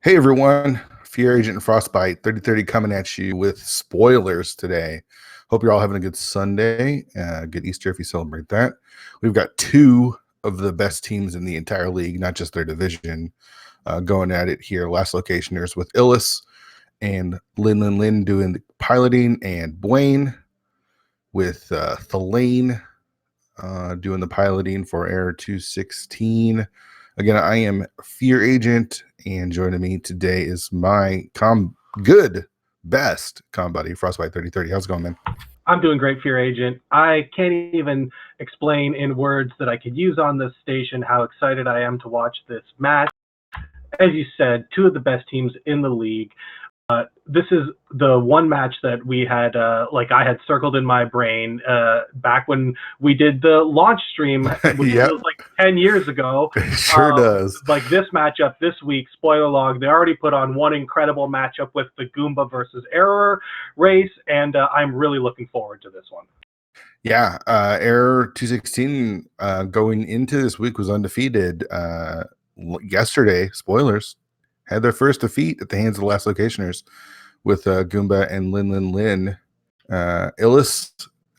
Hey everyone, Fear Agent Frostbite 3030 coming at you with spoilers today. Hope you're all having a good Sunday, good Easter if you celebrate that. We've got two of the best teams in the entire league, not just their division, going at it here. Last locationers with Illus and Lin doing the piloting, and Buane with Thalane doing the piloting for Air 216. Again, I am Fear Agent, and joining me today is my best com buddy, Frostbite 3030. How's it going, man? I'm doing great, Fear Agent. I can't even explain in words that I could use on this station how excited I am to watch this match. As you said, two of the best teams in the league. This is the one match that we had, I had circled in my brain back when we did the launch stream, which was like 10 years ago. It sure does. Like this matchup this week, spoiler log, they already put on one incredible matchup with the Goomba versus Error race, and I'm really looking forward to this one. Yeah, Error 216 going into this week was undefeated. Yesterday, spoilers, had their first defeat at the hands of the last locationers with Goomba and Lin. Illus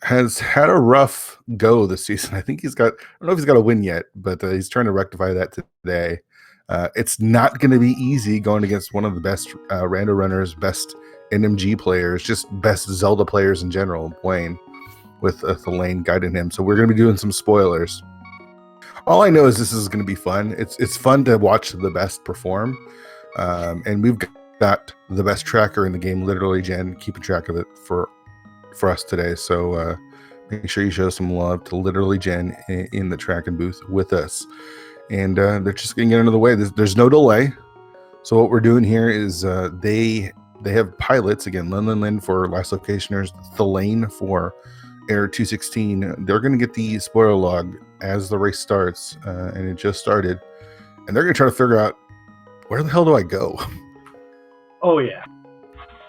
has had a rough go this season. I think I don't know if he's got a win yet, but he's trying to rectify that today. It's not going to be easy going against one of the best rando runners, best NMG players, just best Zelda players in general, Buane, with Thalane guiding him. So we're going to be doing some spoilers. All I know is this is going to be fun. It's fun to watch the best perform. And we've got the best tracker in the game, literally Jen, keeping track of it for us today. So make sure you show some love to literally Jen in the tracking booth with us. And they're just getting out of the way. There's no delay. So what we're doing here is they have pilots, again, Lin for last locationers, Thalane for Air 216. They're going to get the spoiler log as the race starts, and it just started. And they're going to try to figure out, where the hell do I go? Oh, yeah.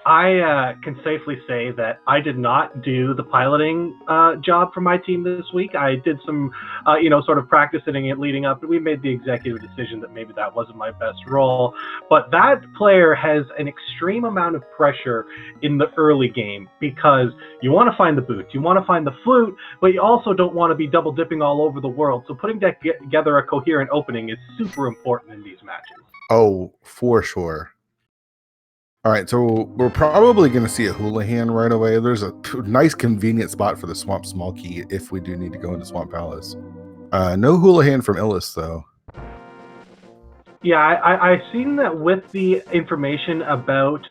I can safely say that I did not do the piloting job for my team this week. I did some, sort of practicing it leading up. We made the executive decision that maybe that wasn't my best role. But that player has an extreme amount of pressure in the early game because you want to find the boots, you want to find the flute, but you also don't want to be double dipping all over the world. So putting together a coherent opening is super important in these matches. Oh, for sure. All right, so we're probably going to see a Houlihan right away. There's a nice convenient spot for the Swamp Small Key if we do need to go into Swamp Palace. No Houlihan from Illus, though. Yeah, I've seen that with the information about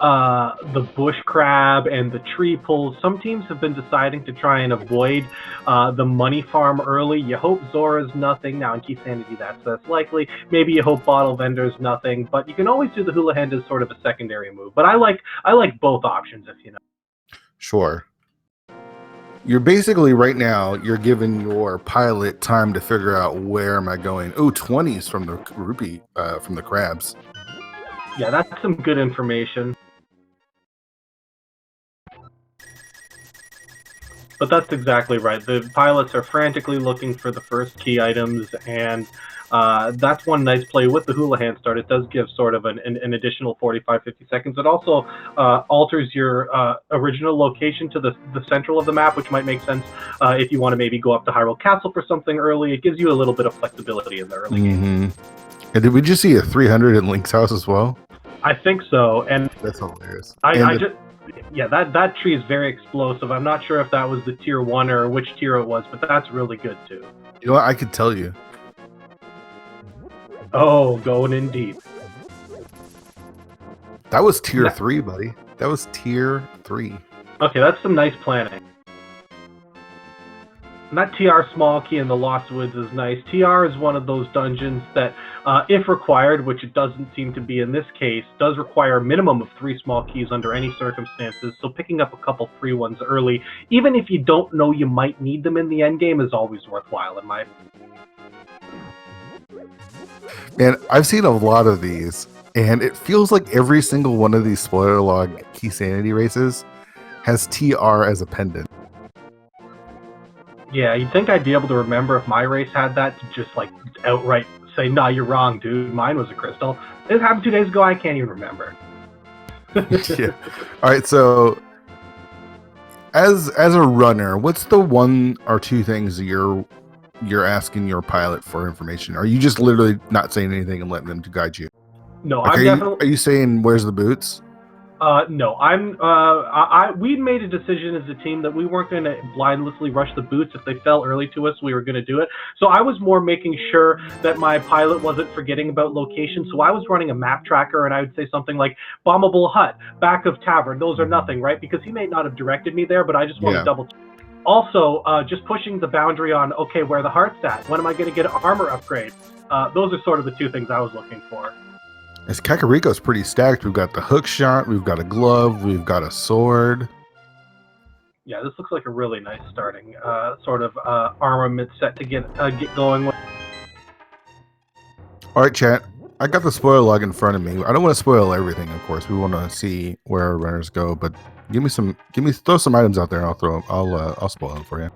the bush crab and the tree pulls. Some teams have been deciding to try and avoid the money farm early. You hope Zora's nothing. Now in Key Sanity, that's less likely. Maybe you hope Bottle Vendor's nothing, but you can always do the Houlihan as sort of a secondary move. But I like both options, if you know. Sure. You're basically right now, you're giving your pilot time to figure out where am I going. Oh, 20s from the rupee, from the crabs. Yeah, that's some good information. But that's exactly right. The pilots are frantically looking for the first key items, and that's one nice play with the Houlihan start. It does give sort of an additional 45-50 seconds. It also alters your original location to the central of the map, which might make sense if you want to maybe go up to Hyrule Castle for something early. It gives you a little bit of flexibility in the early game. And did we just see a 300 in Link's house as well? I think so. And that's hilarious. That tree is very explosive. I'm not sure if that was the tier 1 or which tier it was, but that's really good too. You know what? I could tell you. Oh, going in deep. That was tier 3, buddy. That was tier 3. Okay, that's some nice planning. And that TR small key in the Lost Woods is nice. TR is one of those dungeons that, if required, which it doesn't seem to be in this case, does require a minimum of 3 small keys under any circumstances. So picking up a couple free ones early, even if you don't know you might need them in the end game, is always worthwhile in my opinion. Man, I've seen a lot of these, and it feels like every single one of these spoiler log Key Sanity races has TR as a pendant. Yeah, you'd think I'd be able to remember if my race had that to just like outright say, "Nah, you're wrong, dude. Mine was a crystal." This happened 2 days ago. I can't even remember. Yeah. All right. So, as a runner, what's the one or two things that you're asking your pilot for information? Are you just literally not saying anything and letting them to guide you? No, Like, I'm definitely. Are you saying where's the boots? No, we made a decision as a team that we weren't going to blindlessly rush the boots. If they fell early to us, we were going to do it. So I was more making sure that my pilot wasn't forgetting about location. So I was running a map tracker, and I would say something like bombable hut, back of tavern. Those are nothing, right? Because he may not have directed me there, but I just want to double check. Also, just pushing the boundary on, okay, where the heart's at? When am I going to get an armor upgrade? Those are sort of the two things I was looking for. As Kakariko's pretty stacked. We've got the hook shot, we've got a glove, we've got a sword. Yeah, this looks like a really nice starting sort of armament set to get going with. All right, chat. I got the spoiler log in front of me. I don't want to spoil everything, of course. We want to see where our runners go, but throw some items out there. And I'll spoil them for you.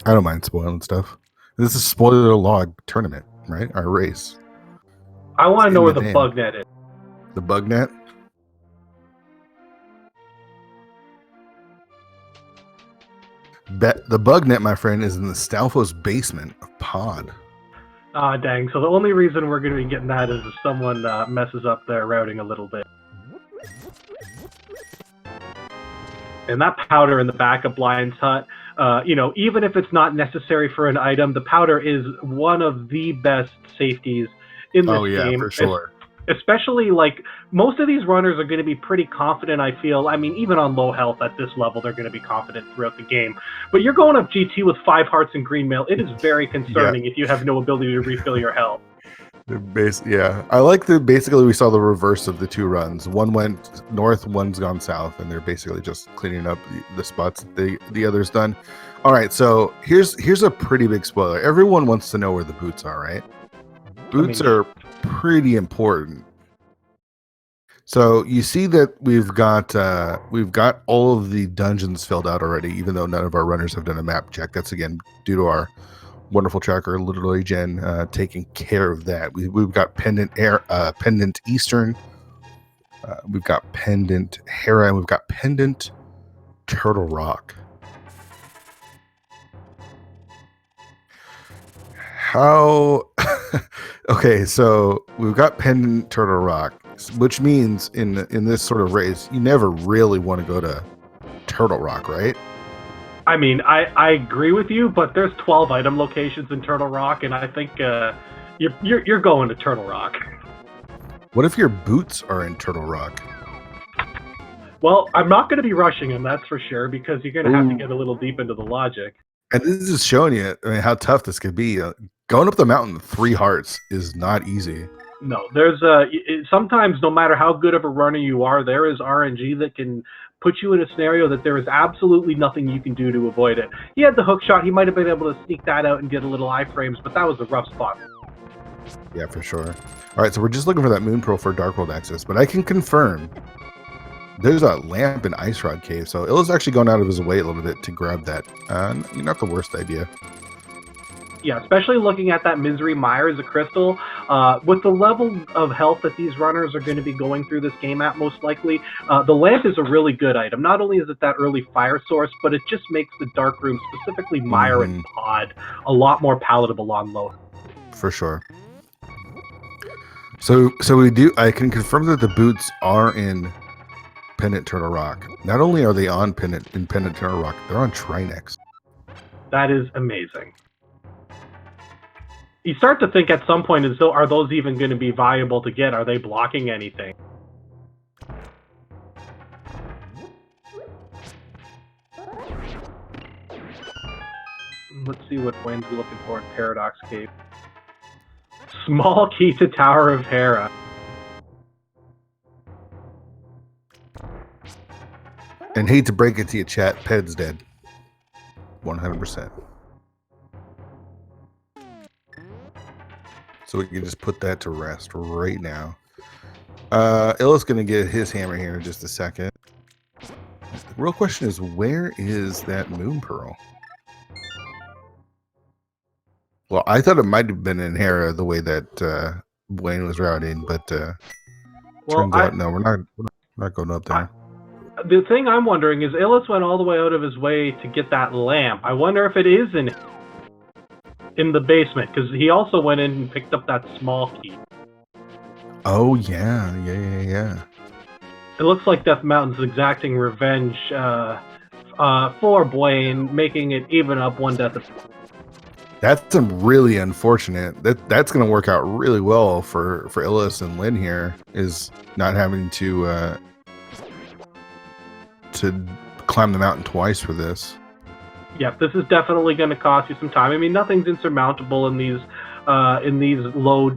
I don't mind spoiling stuff. This is spoiler log tournament, right? Our race. I want to know where the bug net is. The bug net? The bug net, my friend, is in the Stalfo's basement of Pod. Ah, dang. So the only reason we're going to be getting that is if someone messes up their routing a little bit. And that powder in the back of Bline's hut, even if it's not necessary for an item, the powder is one of the best safeties in this game. For sure. Especially, like, most of these runners are going to be pretty confident, I feel. I mean, even on low health at this level, they're going to be confident throughout the game. But you're going up GT with 5 hearts and green mail. It is very concerning if you have no ability to refill your health. I like basically we saw the reverse of the two runs. One went north, one's gone south, and they're basically just cleaning up the spots that the other's done. All right, so here's a pretty big spoiler. Everyone wants to know where the boots are, right? Boots are pretty important. So you see that we've got all of the dungeons filled out already, even though none of our runners have done a map check. That's again due to our wonderful tracker, literally Jen, taking care of that. We've got pendant Eastern, we've got pendant Hera, and we've got pendant Turtle Rock. How? Okay, so we've got pendant Turtle Rock, which means in this sort of race, you never really want to go to Turtle Rock, right? I mean, I agree with you, but there's 12 item locations in Turtle Rock, and I think you're going to Turtle Rock. What if your boots are in Turtle Rock? Well, I'm not going to be rushing them, that's for sure, because you're going to have to get a little deep into the logic. And this is showing you how tough this could be. Going up the mountain with 3 hearts is not easy. No, there's sometimes no matter how good of a runner you are, there is RNG that can put you in a scenario that there is absolutely nothing you can do to avoid it. He had the hook shot. He might have been able to sneak that out and get a little iframes, but that was a rough spot. Yeah, for sure. All right, so we're just looking for that Moon Pearl for Dark World access, but I can confirm there's a lamp in Ice Rod Cave, so Illus actually going out of his way a little bit to grab that. Not the worst idea. Yeah, especially looking at that Misery Mire as a crystal. With the level of health that these runners are going to be going through this game at, most likely, the lamp is a really good item. Not only is it that early fire source, but it just makes the dark room, specifically Mire and Pod, a lot more palatable on low. For sure. So I can confirm that the boots are in Pendant Turtle Rock. Not only are they in Pendant Turtle Rock, they're on Trinex. That is amazing. You start to think at some point, are those even going to be viable to get? Are they blocking anything? Let's see what Buane's looking for in Paradox Cave. Small key to Tower of Hera. And hate to break it to you, chat, Ped's dead. 100%. So we can just put that to rest right now. Illus going to get his hammer here in just a second. The real question is, where is that Moon Pearl? Well, I thought it might have been in Hera the way that Buane was routing, but turns out no, we're not going up there. The thing I'm wondering is, Illus went all the way out of his way to get that lamp. I wonder if it is in the basement, because he also went in and picked up that small key. Oh yeah. It looks like Death Mountain's exacting revenge for Buane, making it even up one death. That's really unfortunate. That's going to work out really well for Illus and Lynn here, is not having to climb the mountain twice for this. Yeah, this is definitely going to cost you some time. I mean, nothing's insurmountable in these low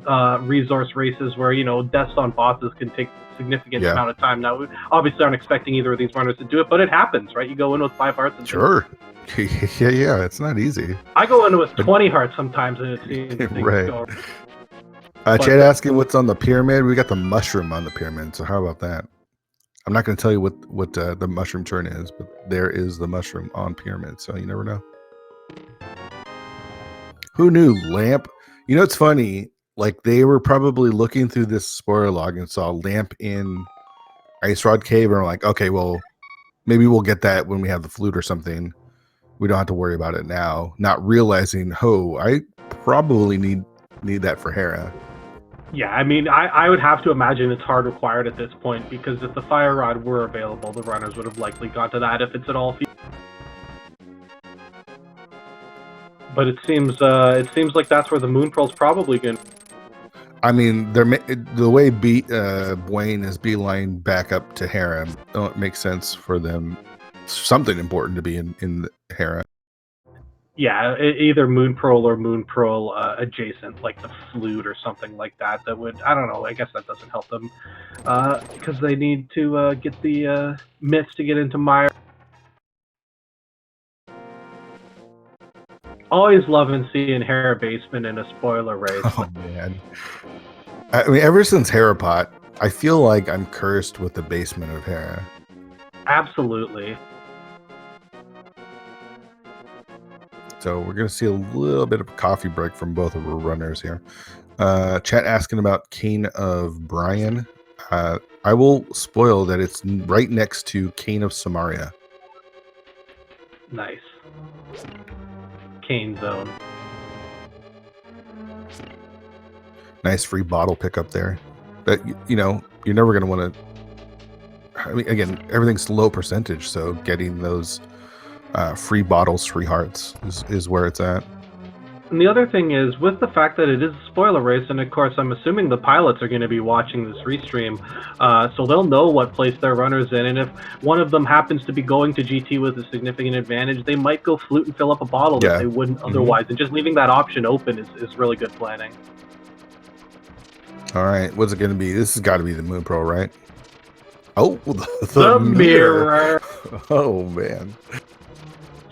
resource races where, deaths on bosses can take significant amount of time. Now, we obviously aren't expecting either of these runners to do it, but it happens, right? You go in with 5 hearts. And sure. Yeah, it's not easy. I go in with 20 hearts sometimes, and it seems right. Go. Chad asking what's on the pyramid. We got the mushroom on the pyramid, so how about that? I'm not going to tell you what the mushroom turn is, but there is the mushroom on pyramid, so you never know. Who knew? Lamp. It's funny. Like, they were probably looking through this spoiler log and saw Lamp in Ice Rod Cave, and are like, okay, well, maybe we'll get that when we have the flute or something. We don't have to worry about it now. Not realizing, I probably need that for Hera. Yeah, I mean, I would have to imagine it's hard required at this point, because if the fire rod were available, the runners would have likely gone to that if it's at all feasible. But it seems like that's where the Moon Pearl's probably going. I mean, the way Buane is beeline back up to Hera, it makes sense for them. Something important to be in Hera. Yeah, either Moon Pearl or Moon Pearl adjacent, like the flute or something like that. That would, I don't know, I guess that doesn't help them, because they need to get the myths to get into Mire. Always loving seeing Hera basement in a spoiler race. Oh man, I mean, ever since Hera Pot, I feel like I'm cursed with the basement of Hera. Absolutely. So we're going to see a little bit of a coffee break from both of our runners here. Chat asking about Cane of Brian. I will spoil that it's right next to Cane of Samaria. Nice. Cane zone. Nice free bottle pickup there. But, you're never going to want to... I mean, again, everything's low percentage, so getting those free bottles, free hearts is where it's at. And the other thing is, with the fact that it is a spoiler race, and of course I'm assuming the pilots are going to be watching this restream, so they'll know what place their runner's in, and if one of them happens to be going to GT with a significant advantage, they might go flute and fill up a bottle that they wouldn't otherwise, and just leaving that option open is really good planning. All right, what's it going to be? This has got to be the Moon Pearl, right? Oh, the mirror. Oh, man.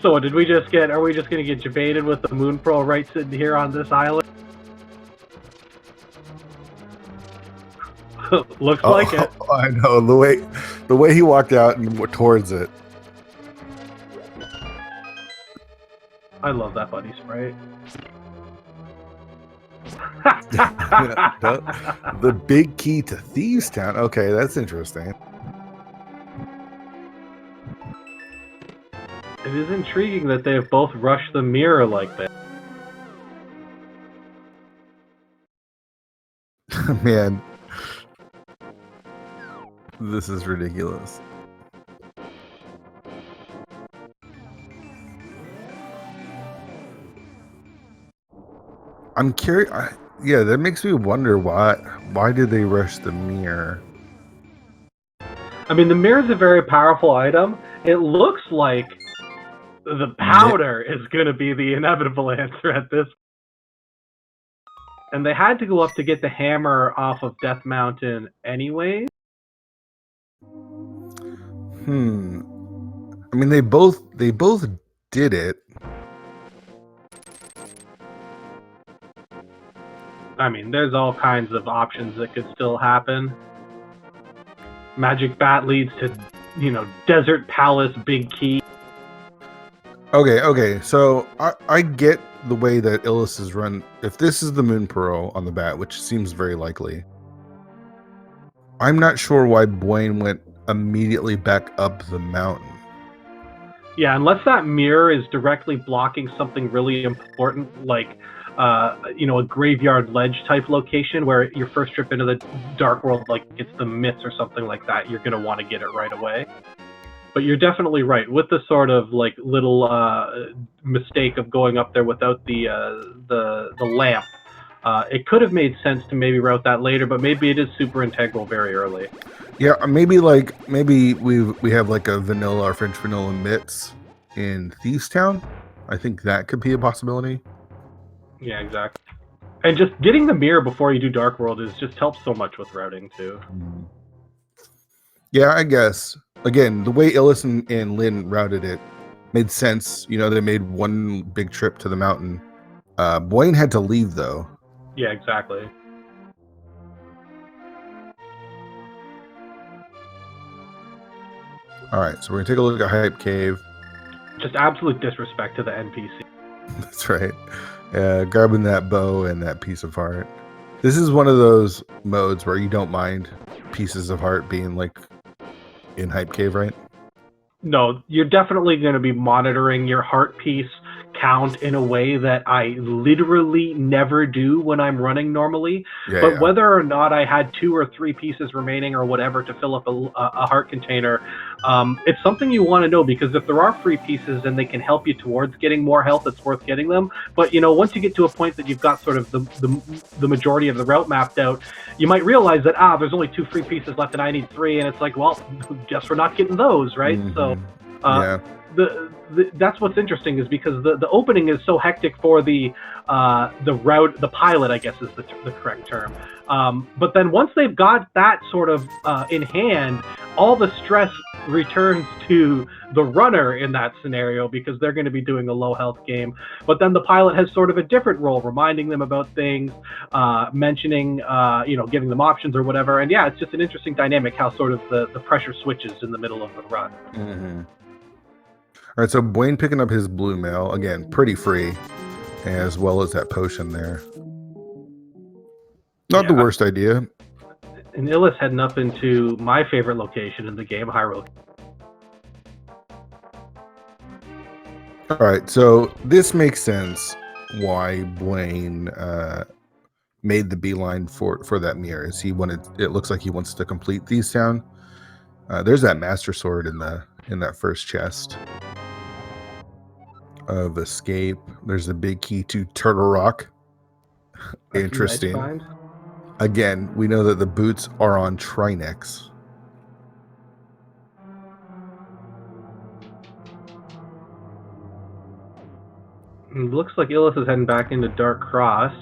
So did we just are we just going to get jebaited with the Moon Pearl right sitting here on this island? Looks like it. I know, the way he walked out and towards it. I love that buddy spray. The big key to Thieves Town. Okay, that's interesting. It is intriguing that they have both rushed the mirror like that. Man, this is ridiculous. I'm curious. Yeah, that makes me wonder why did they rush the mirror? I mean, the mirror is a very powerful item. It looks like the powder is going to be the inevitable answer at this. And they had to go up to get the hammer off of Death Mountain anyway. I mean, they both did it. I mean, there's all kinds of options that could still happen. Magic Bat leads to, Desert Palace Big Key. Okay. So I get the way that Illus is run. If this is the Moon Pearl on the bat, which seems very likely, I'm not sure why Buane went immediately back up the mountain. Yeah, unless that mirror is directly blocking something really important, like a graveyard ledge type location where your first trip into the dark world, like it's the myths or something like that, you're gonna want to get it right away. But you're definitely right with the sort of like little mistake of going up there without the lamp. It could have made sense to maybe route that later, but maybe it is super integral very early. Yeah, maybe we have like a vanilla or French vanilla mitts in Thieves Town. I think that could be a possibility. Yeah, exactly. And just getting the mirror before you do Dark World is just helps so much with routing too. Yeah, I guess. Again, the way Illus and Lynn routed it made sense. You know, they made one big trip to the mountain. Buane had to leave though. Yeah, exactly. All right, so we're gonna take a look at Hype Cave. Just absolute disrespect to the NPC. That's right. Grabbing that bow and that piece of heart. This is one of those modes where you don't mind pieces of heart being like in Hype Cave, right? No, you're definitely going to be monitoring your heart piece count in a way that I literally never do when I'm running normally. But whether or not I had 2 or 3 pieces remaining or whatever to fill up a heart container, it's something you want to know, because if there are free pieces and they can help you towards getting more health, it's worth getting them. But once you get to a point that you've got sort of the majority of the route mapped out, you might realize that there's only 2 free pieces left and I need 3, and it's like, well, guess we're not getting those, right? So that's what's interesting, is because the opening is so hectic for the route, the pilot, I guess is the correct term. But then once they've got that sort of in hand, all the stress returns to the runner in that scenario, because they're going to be doing a low health game. But then the pilot has sort of a different role, reminding them about things, mentioning, giving them options or whatever. And yeah, it's just an interesting dynamic how sort of the pressure switches in the middle of the run. Mm-hmm. All right, so Buane picking up his blue mail, again, pretty free, as well as that potion there. Not the worst idea. And Illus heading up into my favorite location in the game, Hyrule. All right, so this makes sense why Buane made the beeline for that mirror. Is it looks like he wants to complete Thieves Town. There's that Master Sword in that first chest of escape. There's a big key to Turtle Rock. Interesting. Again, we know that the boots are on Trinex. It looks like Illus is heading back into Dark Cross.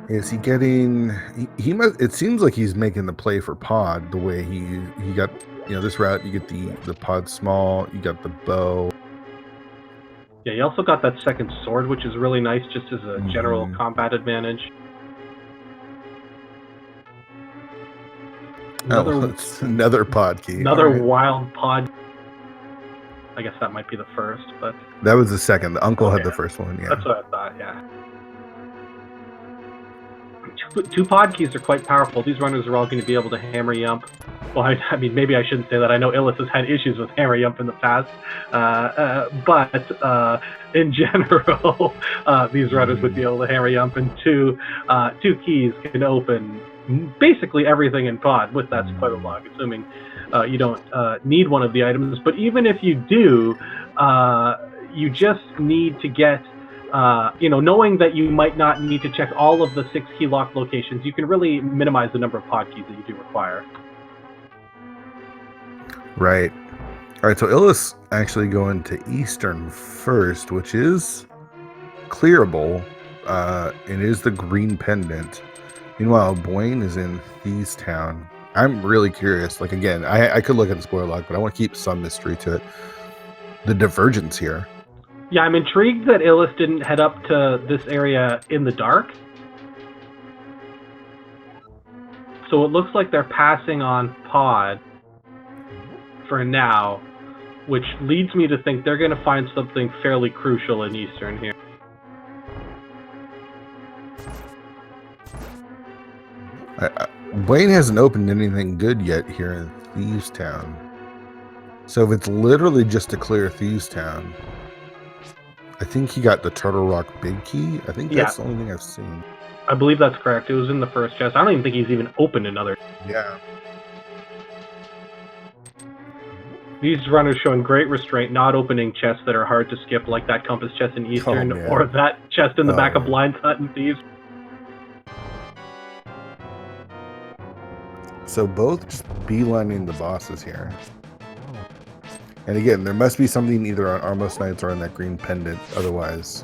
Is he getting? He must. It seems like he's making the play for Pod. The way he got, this route. You get the Pod small. You got the bow. Yeah, you also got that second sword, which is really nice, just as a general combat advantage. Another pod key. Another wild pod. I guess that might be the first, but that was the second. The uncle had the first one. Yeah, that's what I thought. Yeah. Two pod keys are quite powerful. These runners are all going to be able to hammer yump. Well, I mean, maybe I shouldn't say that. I know Illus has had issues with hammer yump in the past, but in general, these runners would be able to hammer yump, and two keys can open basically everything in pod with that spoiler log, assuming you don't need one of the items. But even if you do, you just need to get knowing that you might not need to check all of the 6 key lock locations, you can really minimize the number of pod keys that you do require. Right. All right, so Illus actually going to Eastern first, which is clearable. It is the green pendant. Meanwhile, Buane is in Thieves Town. I'm really curious. Like, again, I could look at the spoiler log, but I want to keep some mystery to it. The divergence here. Yeah, I'm intrigued that Illus didn't head up to this area in the dark. So it looks like they're passing on pod for now, which leads me to think they're going to find something fairly crucial in Eastern here. Buane hasn't opened anything good yet here in Thieves Town. So if it's literally just to clear Thieves Town, I think he got the Turtle Rock Big Key. I think that's the only thing I've seen. I believe that's correct. It was in the first chest. I don't even think he's even opened another. Yeah. These runners showing great restraint, not opening chests that are hard to skip, like that compass chest in Eastern, or that chest in the back of Blind's Hut in Thieves. So both just beelining the bosses here. And again, there must be something either on Armos Knights or on that green pendant. Otherwise,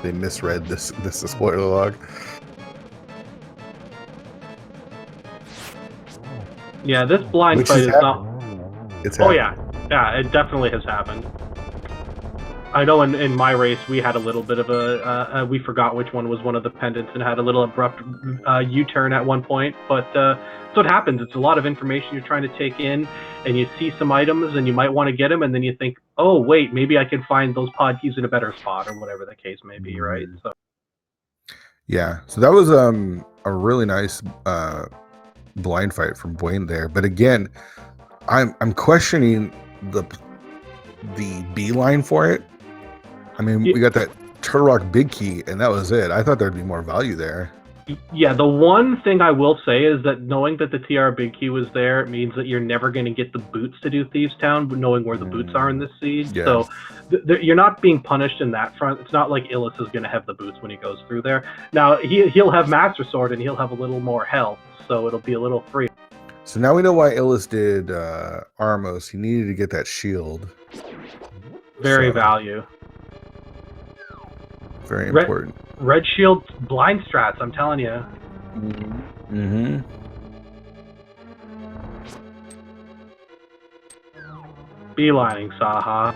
they misread this spoiler log. Yeah, this blind fight is not... It's happened. Oh yeah, it definitely has happened. I know in my race we had a little bit of a we forgot which one was one of the pendants and had a little abrupt U-turn at one point, but so it happens. It's a lot of information you're trying to take in, and you see some items and you might want to get them, and then you think, oh wait, maybe I can find those pod keys in a better spot, or whatever the case may be, right? So yeah, so that was a really nice blind fight from Buane there, but again, I'm questioning the beeline for it. I mean, we got that Turtle Rock Big Key, and that was it. I thought there'd be more value there. Yeah, the one thing I will say is that knowing that the TR Big Key was there means that you're never going to get the boots to do Thieves Town, knowing where the boots are in this seed. Yeah. So you're not being punished in that front. It's not like Illus is going to have the boots when he goes through there. Now, he'll have Master Sword, and he'll have a little more health, so it'll be a little free. So now we know why Illus did Armos. He needed to get that shield. Very value. Very important. Red shield blind strats, I'm telling you. Mm-hmm. Beelining Saha.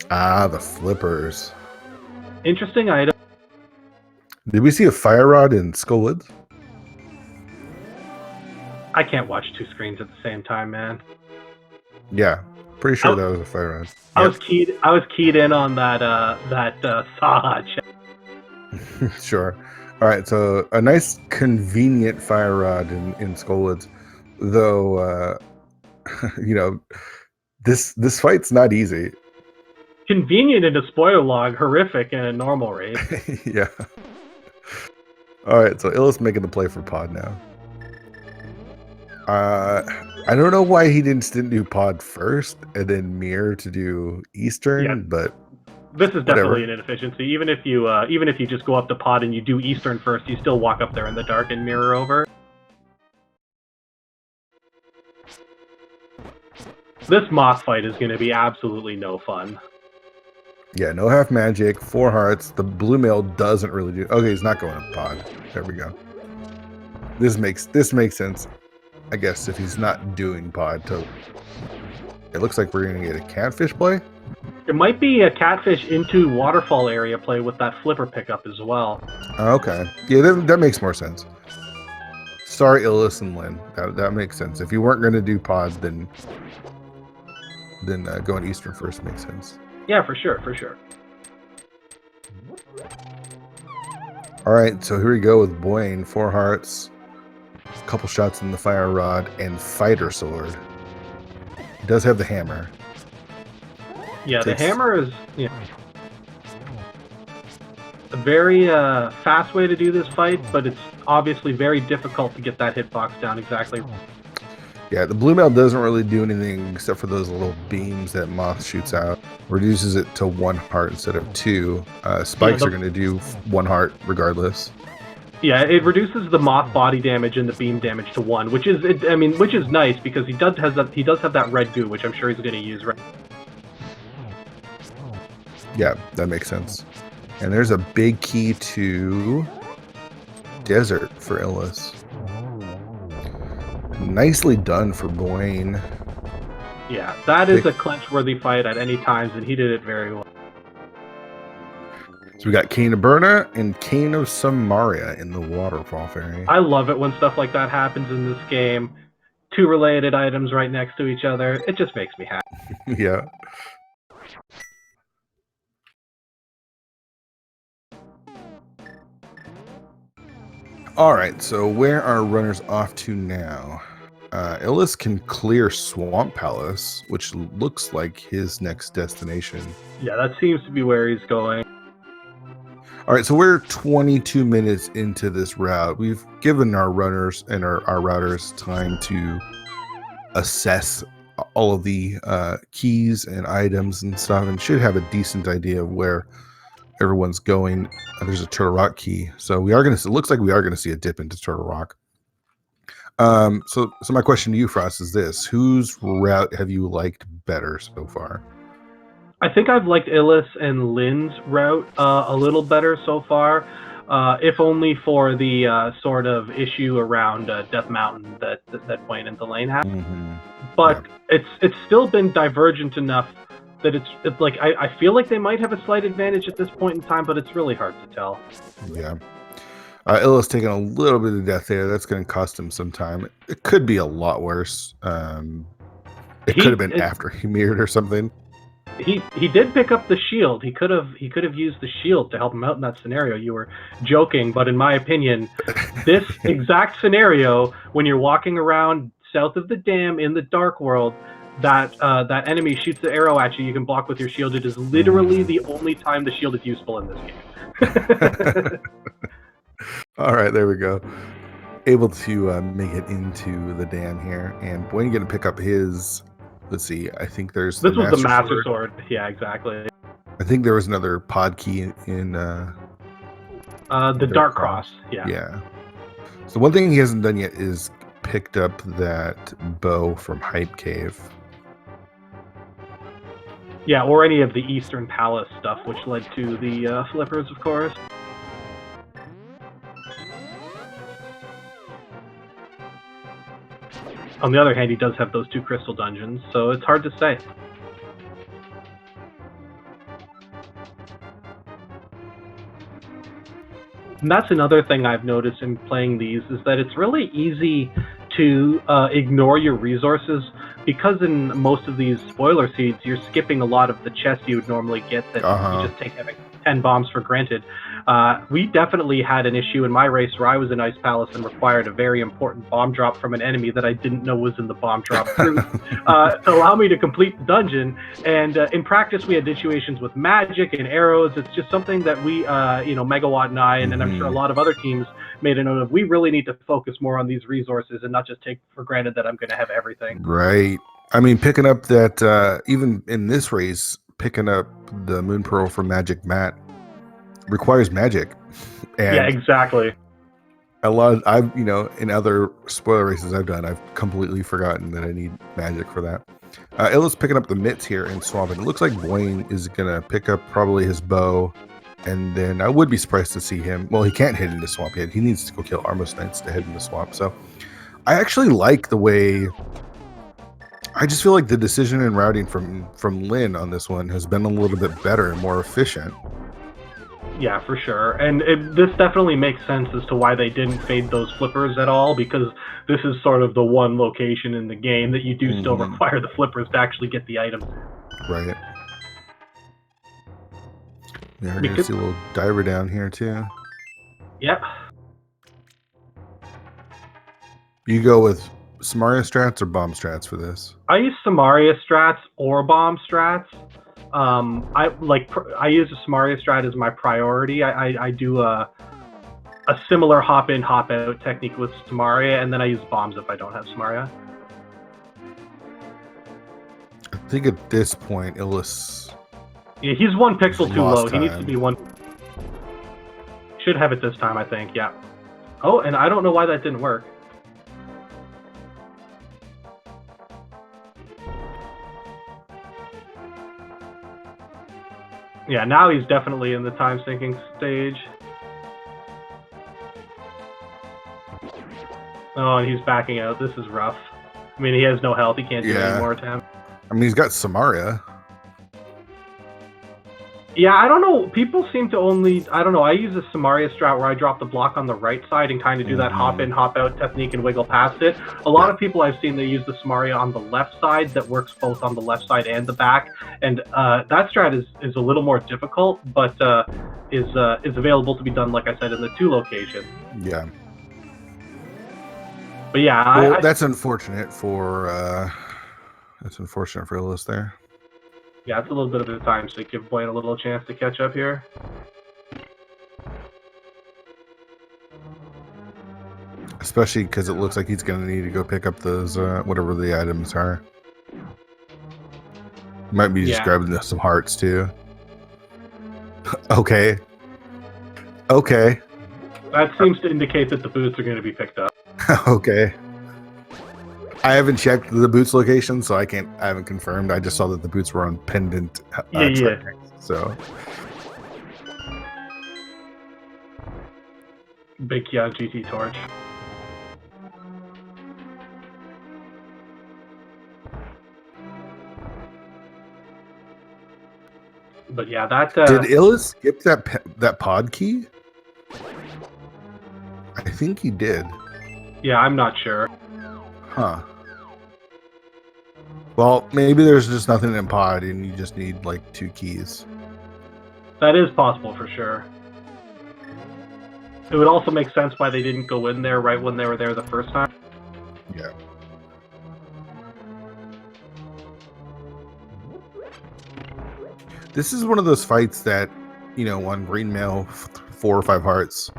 Ah, the flippers. Interesting item. Did we see a fire rod in Skullwoods? I can't watch two screens at the same time, man. Yeah, pretty sure that was a fire rod. I was keyed in on that Saha check. Sure. All right, so a nice convenient fire rod in Skullwoods, though. This fight's not easy. Convenient in a spoiler log, horrific in a normal raid. Yeah. All right, so Illus making the play for pod now. I don't know why he didn't do pod first and then mirror to do Eastern, but this is definitely an inefficiency. Even if you just go up to pod and you do Eastern first, you still walk up there in the dark and mirror over. This moth fight is going to be absolutely no fun. Yeah, no half magic, 4 hearts. The blue mail doesn't really do. Okay, he's not going up pod. There we go. This makes sense. I guess if he's not doing pod, it looks like we're gonna get a catfish play. There might be a catfish into waterfall area play with that flipper pickup as well. Okay, yeah, that makes more sense. Sorry, Illus and Lynn, that makes sense. If you weren't gonna do pod, then going Eastern first makes sense. Yeah, for sure. All right, so here we go with Buane, 4 hearts. Couple shots in the fire rod and fighter sword. He does have the hammer. Yeah, the hammer is a very fast way to do this fight, but it's obviously very difficult to get that hitbox down exactly. Yeah, the blue mail doesn't really do anything except for those little beams that Moth shoots out. Reduces it to 1 heart instead of 2. Spikes are going to do 1 heart regardless. Yeah, it reduces the moth body damage and the beam damage to 1, which is nice because he does have that red goo, which I'm sure he's going to use. Right? Yeah, that makes sense. And there's a big key to desert for Illus. Nicely done for Buane. Yeah, that is a clinch-worthy fight at any times, and he did it very well. So we got Cane of Berna and Cane of Samaria in the Waterfall Fairy. I love it when stuff like that happens in this game. 2 related items right next to each other. It just makes me happy. Yeah. All right, so where are runners off to now? Illus can clear Swamp Palace, which looks like his next destination. Yeah, that seems to be where he's going. All right, so we're 22 minutes into this route. We've given our runners and our routers time to assess all of the keys and items and stuff, and should have a decent idea of where everyone's going. There's a Turtle Rock key, so we are going to. It looks like we are going to see a dip into Turtle Rock. So my question to you, Frost, is this: whose route have you liked better so far? I think I've liked Illus and Lynn's route a little better so far, if only for the sort of issue around Death Mountain that Buane and Delane had. But yeah, it's still been divergent enough that it's like I feel like they might have a slight advantage at this point in time, but it's really hard to tell. Yeah. Illus taking a little bit of death there. That's going to cost him some time. It could be a lot worse. It could have been after he mirrored or something. He did pick up the shield. He could have used the shield to help him out in that scenario. You were joking, but in my opinion, this exact scenario, when you're walking around south of the dam in the dark world, that enemy shoots the arrow at you, you can block with your shield. It is literally the only time the shield is useful in this game. All right, there we go. Able to make it into the dam here, and Buane going to pick up his. Let's see. I think there's. This was the Master Sword. Yeah, exactly. I think there was another pod key in. The Dark Cross. Yeah. Yeah. So one thing he hasn't done yet is picked up that bow from Hype Cave. Yeah, or any of the Eastern Palace stuff, which led to the flippers, of course. On the other hand, he does have those 2 crystal dungeons, so it's hard to say. And that's another thing I've noticed in playing these, is that it's really easy to ignore your resources, because in most of these spoiler seeds, you're skipping a lot of the chests you would normally get that you just take having 10 bombs for granted. We definitely had an issue in my race where I was in Ice Palace and required a very important bomb drop from an enemy that I didn't know was in the bomb drop route to allow me to complete the dungeon. And in practice, we had situations with magic and arrows. It's just something that we, Megawatt and I, and I'm sure a lot of other teams made a note of. We really need to focus more on these resources and not just take for granted that I'm going to have everything. Right. I mean, picking up that, even in this race, picking up the Moon Pearl from Magic Matt requires magic. And yeah, exactly. A lot of, in other spoiler races I've done, I've completely forgotten that I need magic for that. Illa's picking up the mitts here in Swamp, and it looks like Buane is going to pick up probably his bow, and then I would be surprised to see him. Well, he can't head into Swamp yet. He needs to go kill Armos Knights to head into Swamp. So I actually like the way. I just feel like the decision and routing from Lynn on this one has been a little bit better and more efficient. Yeah, for sure. And this definitely makes sense as to why they didn't fade those flippers at all, because this is sort of the one location in the game that you do still require the flippers to actually get the items. Right. Yeah, we're going to see a little diver down here, too. Yep. You go with Samaria strats or bomb strats for this? I use Samaria strats or bomb strats. I use a Samaria strat as my priority. I do a similar hop in, hop out technique with Samaria, and then I use bombs if I don't have Samaria. I think at this point, Illus. Yeah, he's 1 pixel too low. He needs to be 1. Should have it this time, I think. Yeah. Oh, and I don't know why that didn't work. Yeah, now he's definitely in the time sinking stage. Oh, and he's backing out. This is rough. I mean, he has no health. He can't do any more attempts. I mean, he's got Samaria. Yeah, I don't know. People seem to only, I don't know, I use a Samaria strat where I drop the block on the right side and kind of do that hop in, hop out technique and wiggle past it. A lot of people I've seen, they use the Samaria on the left side that works both on the left side and the back. And that strat is a little more difficult, but is available to be done, like I said, in the 2 locations. Yeah. But yeah, well, that's unfortunate for Illus there. Yeah, it's a little bit of a time, so give Buane a little chance to catch up here. Especially because it looks like he's going to need to go pick up those, whatever the items are. Might be just grabbing some hearts, too. Okay. Okay. That seems to indicate that the boots are going to be picked up. Okay. I haven't checked the boots location, so I haven't confirmed. I just saw that the boots were on pendant. Yeah. So. Big Kia GT Torch. But yeah, that did Illus skip that pod key? I think he did. Yeah, I'm not sure. Huh. Well, maybe there's just nothing in pod and you just need like 2 keys. That is possible for sure. It would also make sense why they didn't go in there right when they were there the first time. Yeah. This is one of those fights that, on green mail 4 or 5 hearts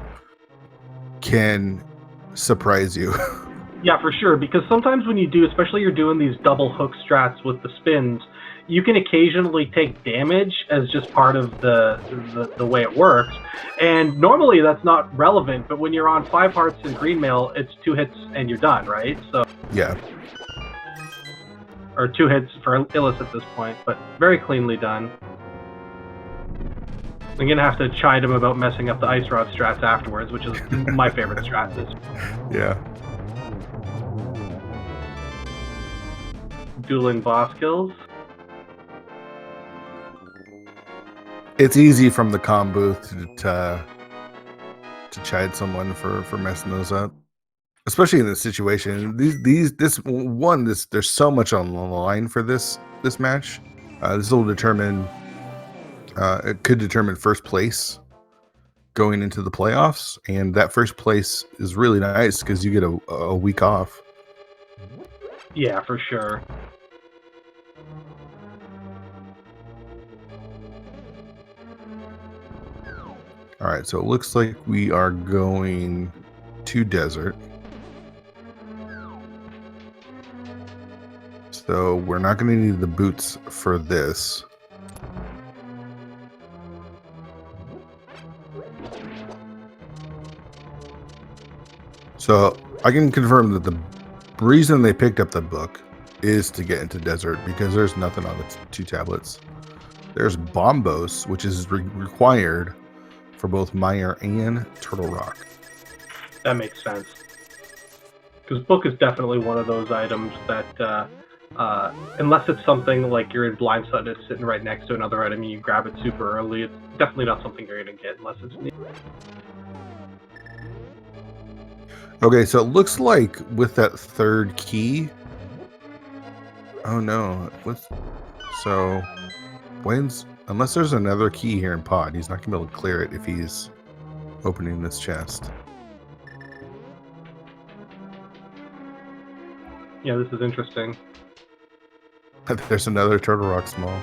can surprise you. Yeah, for sure, because sometimes when you do, especially you're doing these double hook strats with the spins, you can occasionally take damage as just part of the way it works. And normally that's not relevant, but when you're on 5 hearts in green mail, it's 2 hits and you're done, right? So yeah. Or 2 hits for Illus at this point, but very cleanly done. I'm gonna have to chide him about messing up the ice rod strats afterwards, which is my favorite strat. Yeah. Dueling boss kills. It's easy from the comm booth to chide someone for messing those up, especially in this situation. There's so much on the line for this match. This will determine. It could determine first place going into the playoffs, and that first place is really nice because you get a week off. Yeah, for sure. All right, so it looks like we are going to desert. So we're not going to need the boots for this. So I can confirm that the reason they picked up the book is to get into desert because there's nothing on the 2 tablets. There's Bombos, which is required for both Mire and Turtle Rock. That makes sense. Because book is definitely one of those items that, unless it's something like you're in blind sight, it's sitting right next to another item and you grab it super early, it's definitely not something you're going to get unless it's neat. Okay, so it looks like with that 3rd key... Oh no. So, unless there's another key here in pod, he's not going to be able to clear it if he's opening this chest. Yeah, this is interesting. There's another Turtle Rock Small.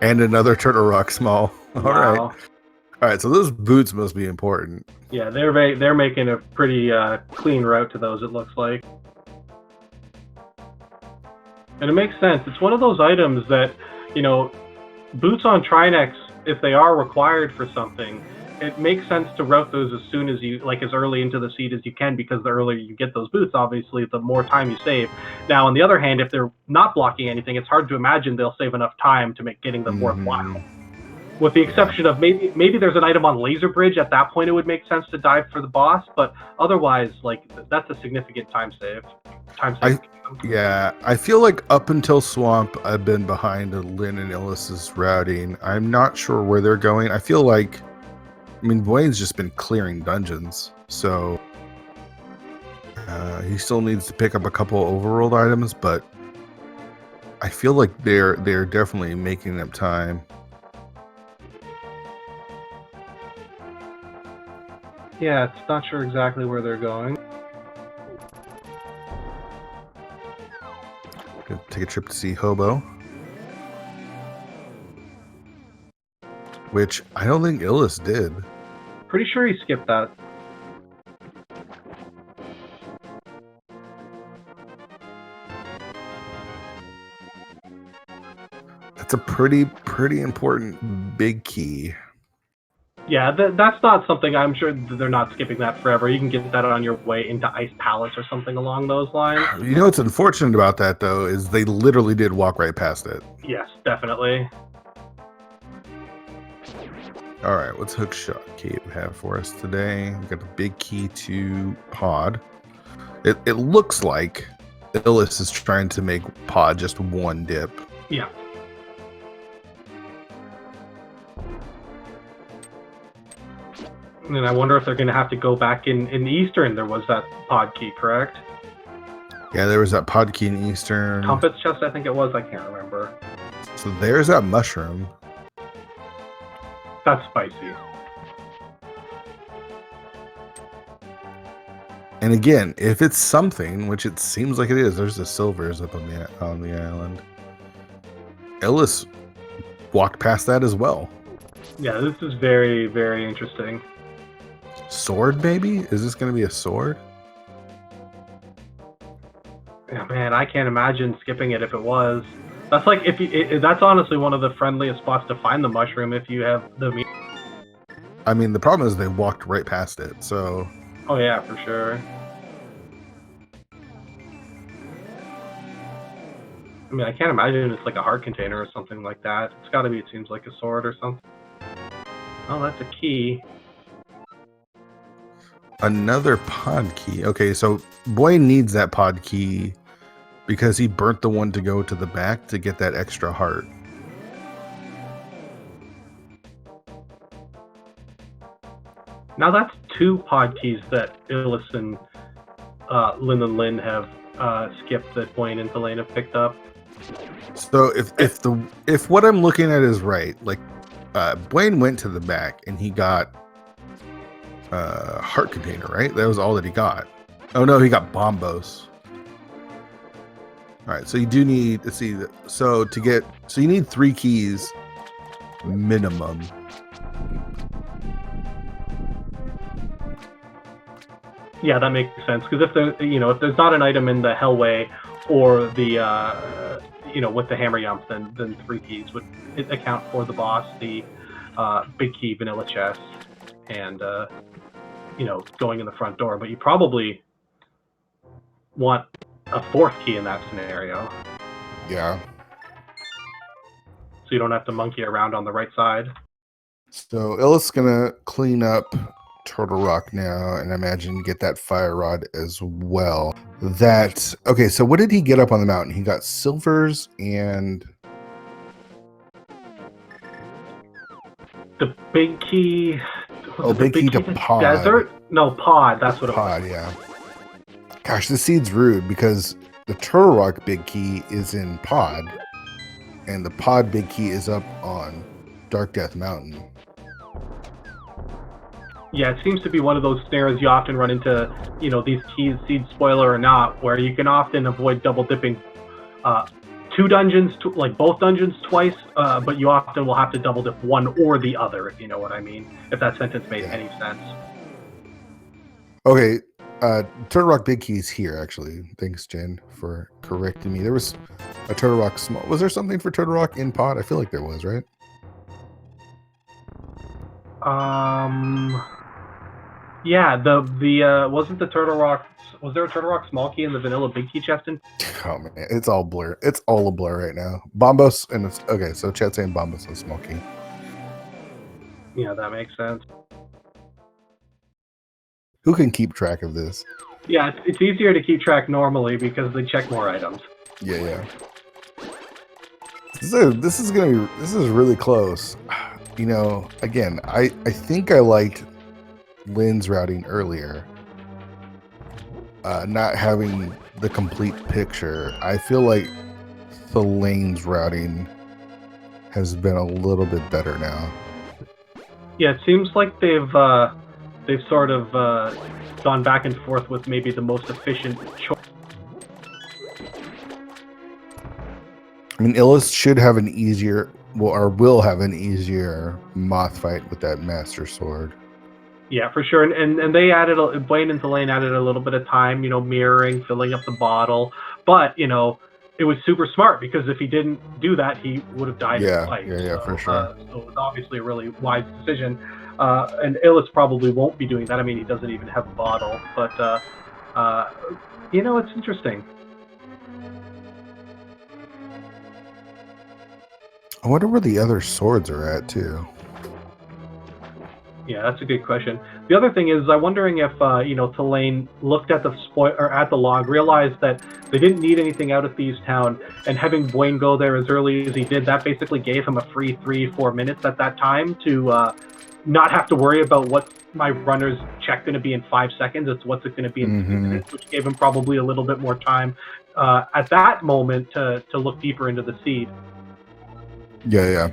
And another Turtle Rock Small. Wow. All right, so those boots must be important. Yeah, they're making a pretty clean route to those, it looks like. And it makes sense. It's one of those items that, boots on Trinex, if they are required for something, it makes sense to route those as soon as you, like as early into the seed as you can, because the earlier you get those boots, obviously, the more time you save. Now, on the other hand, if they're not blocking anything, it's hard to imagine they'll save enough time to make getting them worthwhile. With the exception of maybe there's an item on Laser Bridge. At that point, it would make sense to dive for the boss, but otherwise, like that's a significant time save. Yeah, I feel like up until Swamp, I've been behind Lynn and Illus's routing. I'm not sure where they're going. I feel like, I mean, Buane's just been clearing dungeons, so he still needs to pick up a couple overworld items, but I feel like they're definitely making up time. Yeah, it's not sure exactly where they're going. Gonna take a trip to see Hobo, which I don't think Illus did. Pretty sure he skipped that. That's a pretty important big key. Yeah, that's not something. I'm sure they're not skipping that forever. You can get that on your way into Ice Palace or something along those lines. You know what's unfortunate about that, though, is they literally did walk right past it. Yes, definitely. All right, what's Hookshot Cave have for us today? We got the big key to Pod. It looks like Illus is trying to make Pod just one dip. Yeah. And I wonder if they're going to have to go back in Eastern. There was that pod key, correct? Yeah, there was that pod key in Eastern. Compass chest, I think it was. I can't remember. So there's that mushroom. That's spicy. And again, if it's something, which it seems like it is, there's the silvers up on the island. Illus walked past that as well. Yeah, this is very, very interesting. Sword, maybe? Is this going to be a sword? Yeah, man, I can't imagine skipping it if it was. That's like that's honestly one of the friendliest spots to find the mushroom if you have the. I mean, the problem is they walked right past it. So. Oh yeah, for sure. I mean, I can't imagine it's like a heart container or something like that. It's got to be. It seems like a sword or something. Oh, that's a key. Another pod key. Okay, so Buane needs that pod key because he burnt the one to go to the back to get that extra heart. Now that's two pod keys that Illus and Lynn have skipped that Buane and Delane have picked up. So if what I'm looking at is right, like Buane went to the back and he got heart container, right? That was all that he got. Oh no, he got bombos. All right, so you do need, let's see, so you need 3 keys minimum. Yeah, that makes sense, because if there's not an item in the Hellway or the with the hammer yump, then 3 keys would account for the boss, the big key, vanilla chest, and going in the front door. But you probably want a 4th key in that scenario. Yeah. So you don't have to monkey around on the right side. So Illus gonna clean up Turtle Rock now, and I imagine get that fire rod as well. Okay, so what did he get up on the mountain? He got silvers and the big key. Big key to Pod. Desert? No, Pod. That's what it was. Pod, yeah. Gosh, this seed's rude because the Turtle Rock big key is in Pod, and the Pod big key is up on Dark Death Mountain. Yeah, it seems to be one of those snares you often run into, these keys, seed spoiler or not, where you can often avoid double dipping 2 dungeons, like both dungeons twice, but you often will have to double dip one or the other, if you know what I mean, if that sentence made any sense. Okay, Turtle Rock big key is here, actually. Thanks, Jen, for correcting me. There was a Turtle Rock small. Was there something for Turtle Rock in Pod? I feel like there was, right? Yeah, the wasn't the Turtle Rock, was there a Turtle Rock small key in the vanilla big key chest? Oh man, it's all blur. It's all a blur right now. Bombos and okay, so Chat's saying Bombos and small key. Yeah, that makes sense. Who can keep track of this? Yeah, it's easier to keep track normally because they check more items. Yeah. This is really close. You know, again, I think I liked Lynn's routing earlier. Not having the complete picture. I feel like the lane's routing has been a little bit better now. Yeah, it seems like they've sort of gone back and forth with maybe the most efficient choice. I mean, Illus should have an easier, will have an easier moth fight with that Master Sword. Yeah, for sure. And they added, Buane and Zelda added a little bit of time, mirroring, filling up the bottle. But, it was super smart because if he didn't do that, he would have died in the fight. Yeah, for sure. So it was obviously a really wise decision. And Illus probably won't be doing that. I mean, he doesn't even have a bottle. But, it's interesting. I wonder where the other swords are at, too. Yeah, that's a good question. The other thing is, I'm wondering if Tulane looked at at the log, realized that they didn't need anything out of Thieves Town, and having Buane go there as early as he did, that basically gave him a free 3-4 minutes at that time to not have to worry about what my runner's check going to be in 5 seconds. It's what's it going to be in 3 minutes, which gave him probably a little bit more time at that moment to look deeper into the seed. Yeah.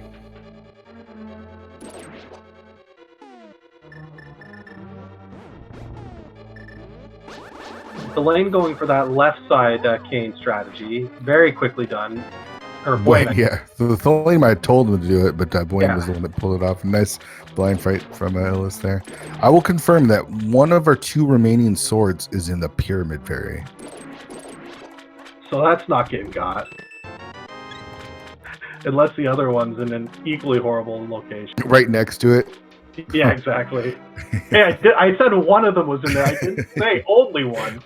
Delane going for that left side cane strategy, very quickly done. Or Buane. Yeah, the Thulane might have told him to do it, but Buane was the one that pulled it off. Nice blind fight from Illus there. I will confirm that one of our 2 remaining swords is in the Pyramid Fairy. So that's not getting got. Unless the other one's in an equally horrible location. Right next to it. Yeah, exactly. Yeah, I said one of them was in there. I didn't say only one.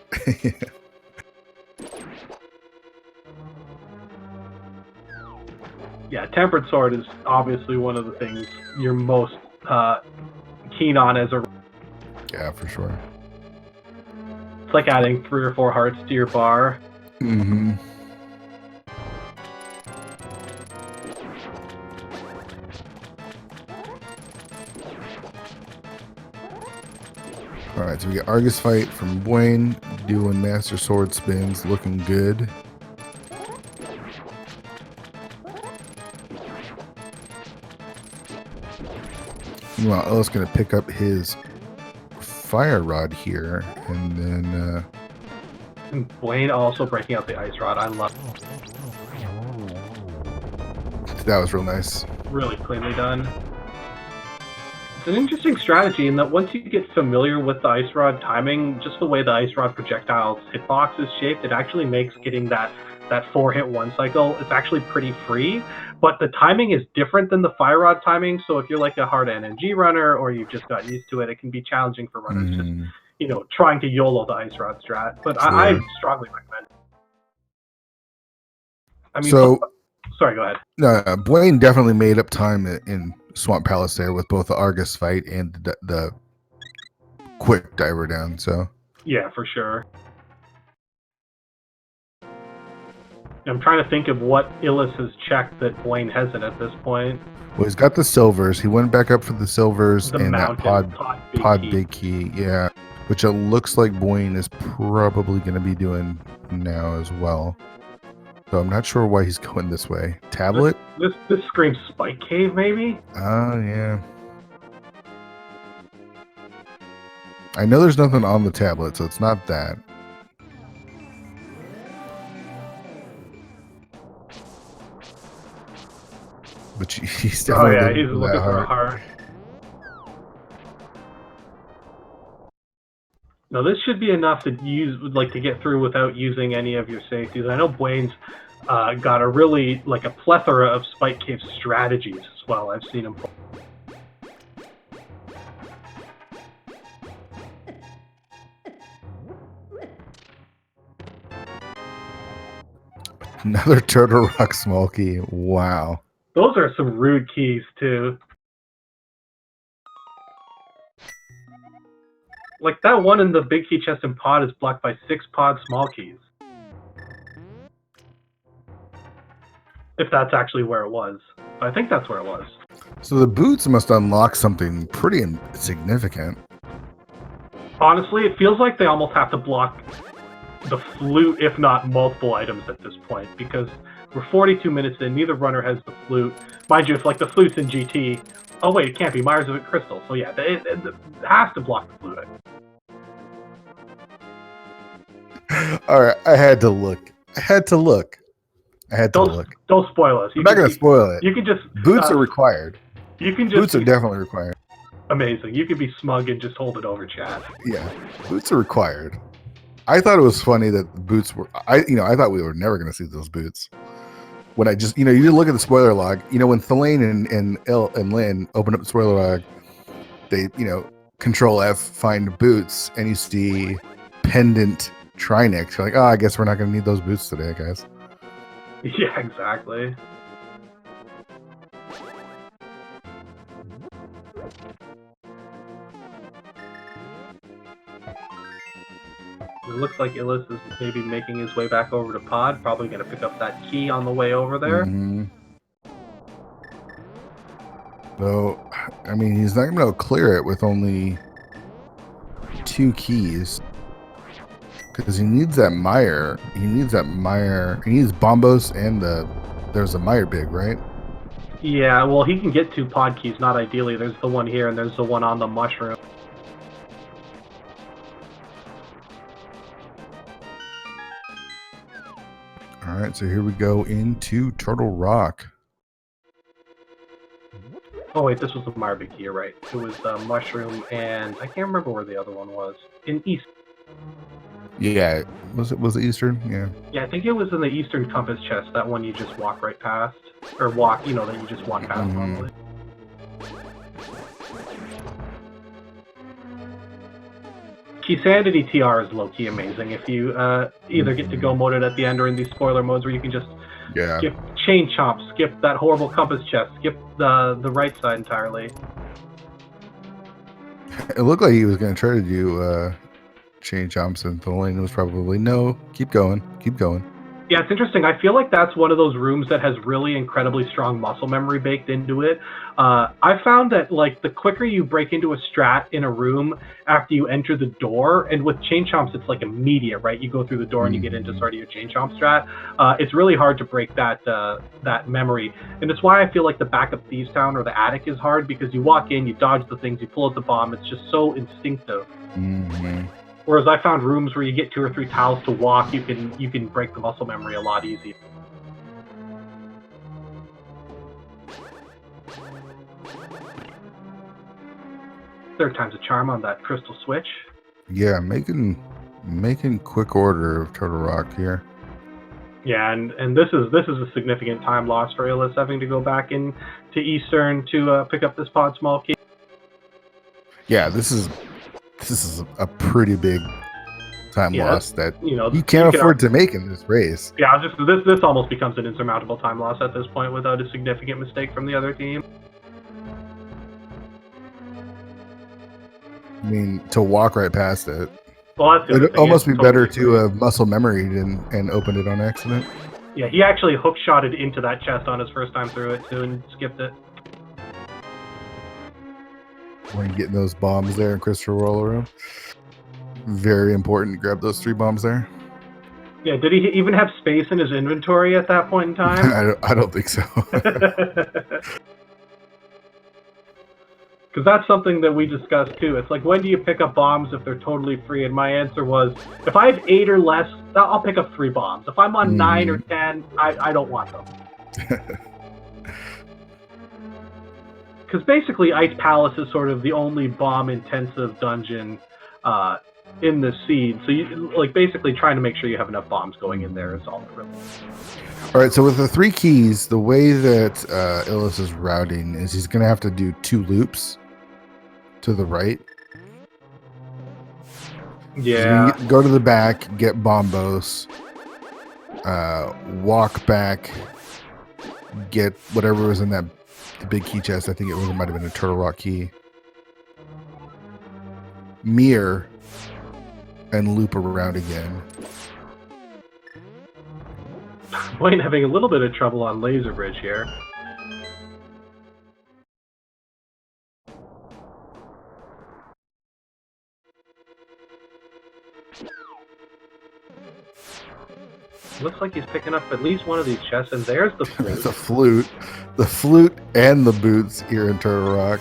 Yeah, Tempered Sword is obviously one of the things you're most keen on as a... Yeah, for sure. It's like adding 3 or 4 hearts to your bar. Mm-hmm. All right, so we get Argus fight from Buane, doing Master Sword spins, looking good. Meanwhile, Illus going to pick up his Fire Rod here, and then... And Buane also breaking out the Ice Rod. I love it. That was real nice. Really cleanly done. It's an interesting strategy in that once you get familiar with the Ice Rod timing, just the way the Ice Rod projectile's hitbox is shaped, it actually makes getting that 4-hit 1 cycle, it's actually pretty free. But the timing is different than the Fire Rod timing, so if you're like a hard NNG runner or you've just gotten used to it, it can be challenging for runners just, trying to YOLO the Ice Rod strat. But I strongly recommend it. I mean, sorry, go ahead. No, Buane definitely made up time in Swamp Palace there with both the Argus fight and the quick diver down. So yeah, for sure. I'm trying to think of what Illus has checked that Buane hasn't at this point. Well, he's got the silvers. He went back up for the silvers and that pod big key. Yeah, which it looks like Buane is probably going to be doing now as well. So I'm not sure why he's going this way. Tablet? This screams Spike Cave, maybe? Oh, yeah. I know there's nothing on the tablet, so it's not that. But he's definitely he's looking for a heart. Now this should be enough to to get through without using any of your safeties. I know Buane's got a plethora of Spike Cave strategies as well. I've seen him play. Another Turtle Rock small key. Wow. Those are some rude keys too. Like, that one in the big key chest and pod is blocked by 6 pod small keys. If that's actually where it was. I think that's where it was. So the boots must unlock something pretty significant. Honestly, it feels like they almost have to block the flute, if not multiple items at this point, because we're 42 minutes in, neither runner has the flute. Mind you, if like the flute's in GT, oh wait, it can't be, Myers of it Crystal, so yeah, it has to block the flute. All right, I had to look. Don't spoil us. I'm not going to spoil it. You can just boots are required. You can just boots are definitely required. Amazing. You can be smug and just hold it over chat. Yeah, boots are required. I thought it was funny that the boots were. I thought we were never going to see those boots. When I just, you look at the spoiler log. When Thelaine and Lynn open up the spoiler log, they, Control F, find boots, and you see pendant Trinix. You're like, I guess we're not going to need those boots today, guys. Yeah, exactly. It looks like Illus is maybe making his way back over to pod. Probably going to pick up that key on the way over there. Mm-hmm. So, he's not going to be able to clear it with only 2 keys. Because he needs that Meyer. He needs Bombos and there's a Meyer big, right? Yeah, well, he can get 2 pod keys, not ideally. There's the one here and there's the one on the mushroom. All right, so here we go into Turtle Rock. Oh wait, this was the Meyer big key, you're right. It was mushroom and I can't remember where the other one was. In East. Yeah, was it Eastern? Yeah. Yeah, I think it was in the Eastern Compass chest, that one you just walk right past. Or that you just walk past normally. Key Sanity TR is low-key amazing. If you either get to go mode it at the end or in these spoiler modes where you can just skip Chain Chomp, skip that horrible Compass chest, skip the right side entirely. It looked like he was going to try to do Chain Chomps, and Thelaine was probably, no, keep going. Yeah, it's interesting. I feel like that's one of those rooms that has really incredibly strong muscle memory baked into it. I found that like the quicker you break into a strat in a room after you enter the door, and with Chain Chomps it's like immediate, right? You go through the door and you get into sort of your Chain Chomp strat. It's really hard to break that memory, and it's why I feel like the backup Thieves Town or the attic is hard, because you walk in, you dodge the things, you pull out the bomb. It's just so instinctive. Mm-hmm. Whereas I found rooms where you get 2 or 3 tiles to walk, you can break the muscle memory a lot easier. Third time's a charm on that crystal switch. Yeah, making quick order of Turtle Rock here. Yeah, and this is a significant time loss for Illus, having to go back into Eastern to pick up this pod small key. Yeah, this is a pretty big time loss that you can't afford to make in this race. Yeah, this almost becomes an insurmountable time loss at this point without a significant mistake from the other team. To walk right past it. Well, that's it'd almost be better to have muscle memory and opened it on accident. Yeah, he actually hook-shotted into that chest on his first time through it too and skipped it. When you're getting those bombs there in Crystal Roller Room. Very important to grab those 3 bombs there. Yeah, did he even have space in his inventory at that point in time? I don't think so. Because that's something that we discussed too. It's like, when do you pick up bombs if they're totally free? And my answer was, if I have 8 or less, I'll pick up 3 bombs. If I'm on 9 or 10, I don't want them. Because basically, Ice Palace is sort of the only bomb-intensive dungeon in the seed. So you basically trying to make sure you have enough bombs going in there is all that really. All right, so with the 3 keys, the way that Illus is routing is he's going to have to do 2 loops to the right. Yeah. So go to the back, get Bombos, walk back, get whatever was in the big key chest. I think it might have been a Turtle Rock key. Mirror, and loop around again. Buane having a little bit of trouble on Laser Bridge here. Looks like he's picking up at least one of these chests, and there's the flute. The flute and the boots here in Turtle Rock.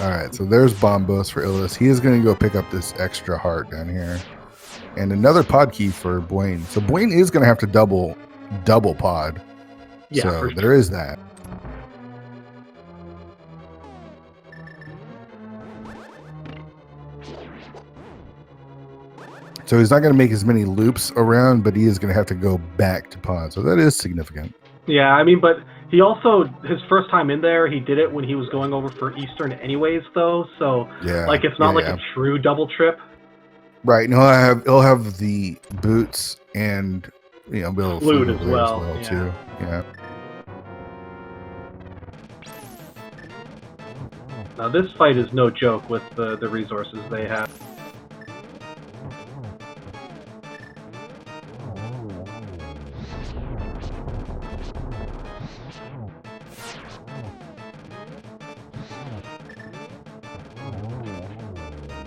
All right, so there's Bombos for Illus. He is going to go pick up this extra heart down here. And another pod key for Buane. So Buane is going to have to double pod. Yeah, so there is that. So he's not going to make as many loops around, but he is going to have to go back to pod. So that is significant. Yeah, I mean, but he also, his first time in there, he did it when he was going over for Eastern anyways, though. So, yeah, like, it's not a true double trip. Right. No, he'll have the boots and, you know, build flute as well yeah. Too. Yeah. Now, this fight is no joke with the resources they have.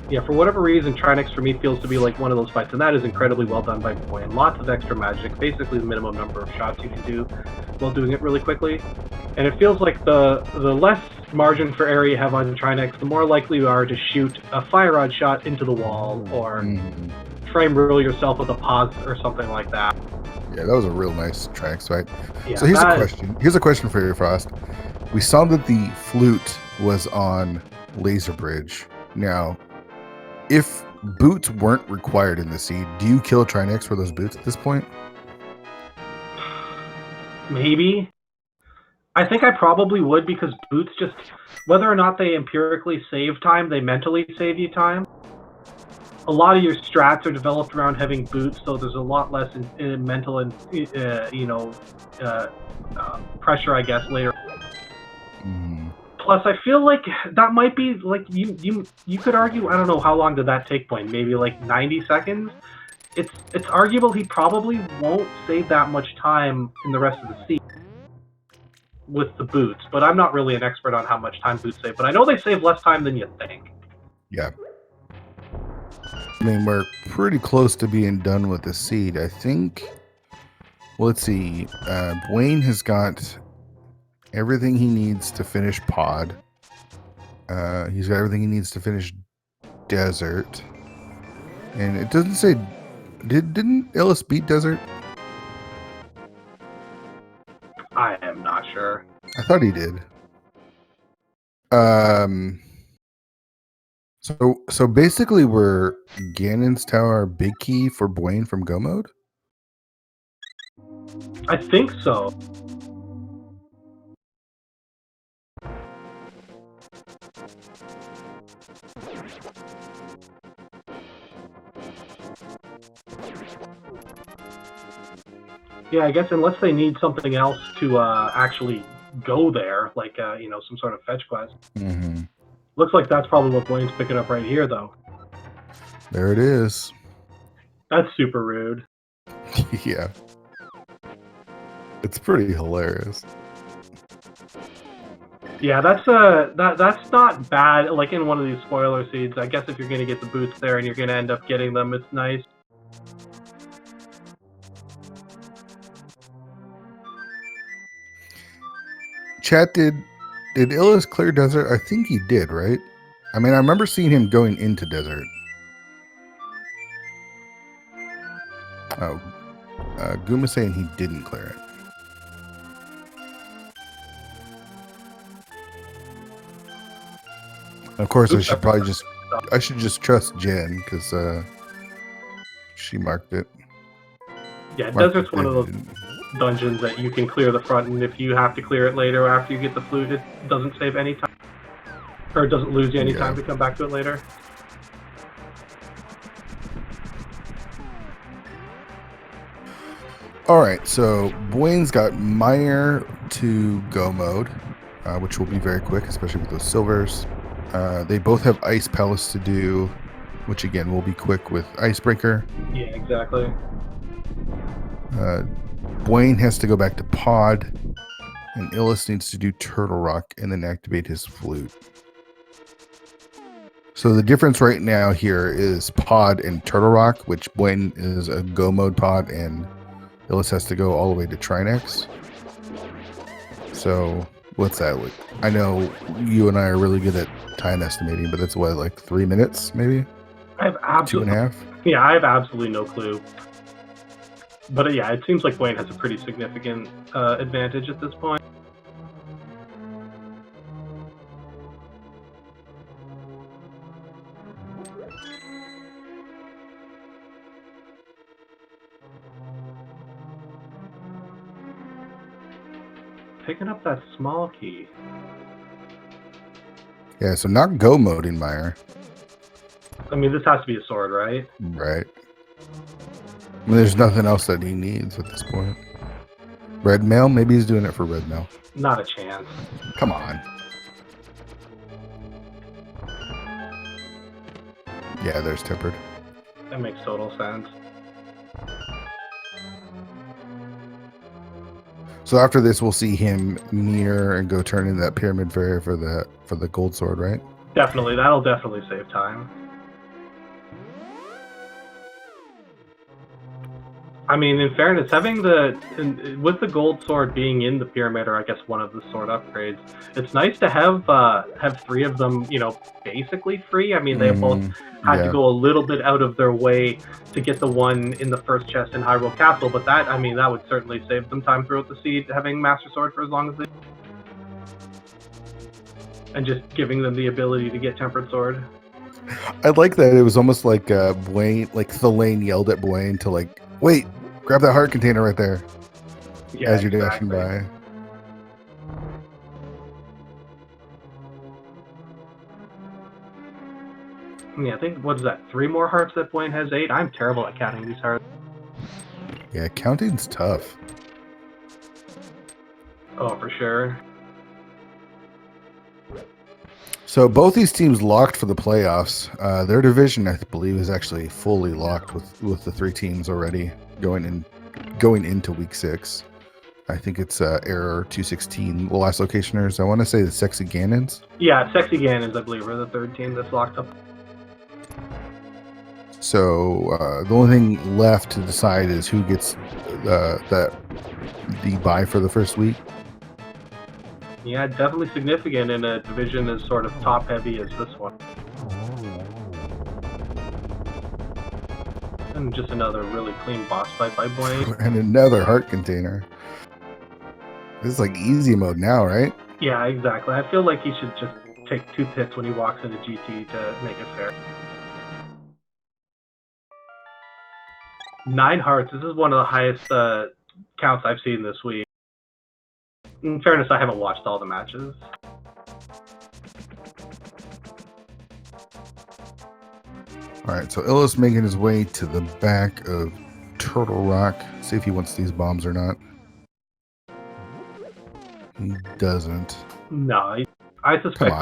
Yeah, for whatever reason, Trinex for me feels to be like one of those fights, and that is incredibly well done by Buane. Lots of extra magic, basically the minimum number of shots you can do while doing it really quickly. And it feels like the less margin for area you have on Trinex, the more likely you are to shoot a fire rod shot into the wall, or frame reel yourself with a pause or something like that. Yeah, that was a real nice Trinex fight. Yeah, so here's a question. Here's a question for you, Frost. We saw that the flute was on Laser Bridge. Now, if boots weren't required in the seed, do you kill Trinex for those boots at this point? Maybe. I think I probably would, because boots just, whether or not they empirically save time, they mentally save you time. A lot of your strats are developed around having boots, so there's a lot less in mental and pressure, I guess, later. Plus, I feel like that might be, like, you could argue, I don't know, how long did that take Buane? Maybe like 90 seconds? It's arguable he probably won't save that much time in the rest of the season with the boots, but I'm not really an expert on how much time boots save, but I know they save less time than you think. Yeah. I mean, we're pretty close to being done with the seed, I think. Well, let's see. Buane has got everything he needs to finish pod. He's got everything he needs to finish desert. And it doesn't say... Didn't Illus beat desert? I am not sure. I thought he did. So basically we're Ganon's Tower big key for Buane from Go mode? I think so. Yeah, I guess unless they need something else to actually go there, like some sort of fetch quest. Looks like that's probably what Buane's picking up right here, though. There it is. That's super rude. Yeah. It's pretty hilarious. Yeah, that's not bad. Like in one of these spoiler seeds, I guess if you're gonna get the boots there and you're gonna end up getting them, it's nice. Chat, did Illus clear desert? I think he did, right? I mean, I remember seeing him going into desert. Oh, Guma's saying he didn't clear it. Of course, I should just trust Jen, because she marked it. Yeah, desert's one of those dungeons that you can clear the front, and if you have to clear it later after you get the flute, it doesn't save any time. Or it doesn't lose you any time to come back to it later. Alright, so Buane's got Mire to Go mode, which will be very quick, especially with those silvers. They both have Ice Palace to do. which again will be quick with Icebreaker. Yeah, exactly. Buane has to go back to Pod, and Illus needs to do Turtle Rock and then activate his flute. So the difference right now here is Pod and Turtle Rock, which Buane is a go mode pod, and Illus has to go all the way to Trinex. So what's that like? I know you and I are really good at time estimating, but that's what, like 3 minutes, maybe? I have absolutely 2.5? Yeah, I have absolutely no clue. But yeah, it seems like Buane has a pretty significant advantage at this point. Picking up that small key. Yeah, so not go mode in Meyer. I mean, this has to be a sword, right? Right. I mean, there's nothing else that he needs at this point. Red mail? Maybe he's doing it for red mail. Not a chance. Come on. Yeah, there's tempered. That makes total sense. So after this, we'll see him mirror and go turn in that pyramid fairy for the gold sword, right? Definitely, that'll definitely save time. I mean, in fairness, having with the gold sword being in the pyramid, or I guess one of the sword upgrades, it's nice to have 3 of them, you know, basically free. I mean, they both had to go a little bit out of their way to get the one in the first chest in Hyrule Castle, but that, I mean, that would certainly save them time throughout the siege, having Master Sword for as long as they... And just giving them the ability to get Tempered Sword. I like that. It was almost like Buane, like Thelaine yelled at Buane to like, wait, grab that heart container right there. Yeah, as you're dashing by. Yeah, I think, what is that, 3 more hearts that Buane has 8? I'm terrible at counting these hearts. Yeah, counting's tough. Oh, for sure. So both these teams locked for the playoffs. Their division, I believe, is actually fully locked with the 3 teams already going into week 6. I think it's Error 216, the last locationers. I want to say the Sexy Ganons. Yeah, Sexy Ganons, I believe, are the 3rd team that's locked up. So the only thing left to decide is who gets the bye for the first week. Yeah, definitely significant in a division as sort of top-heavy as this one. And just another really clean boss fight by Buane. And another heart container. This is like easy mode now, right? Yeah, exactly. I feel like he should just take 2 hits when he walks into GT to make it fair. 9 hearts. This is one of the highest counts I've seen this week. In fairness, I haven't watched all the matches. All right, so Illus making his way to the back of Turtle Rock. See if he wants these bombs or not. He doesn't. No, I suspect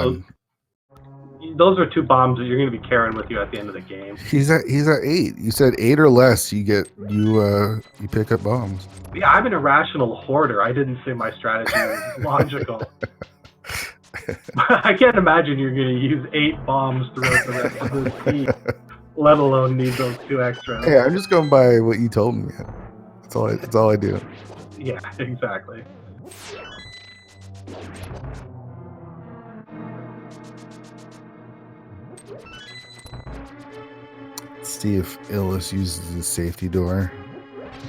those are 2 bombs that you're going to be carrying with you at the end of the game. He's at 8. You said 8 or less. You pick up bombs. Yeah, I'm an irrational hoarder. I didn't say my strategy was logical. I can't imagine you're going to use 8 bombs throughout the rest of the team, let alone need those 2 extra. Yeah, I'm just going by what you told me. That's all I do. Yeah, exactly. Let's see if Illus uses the safety door.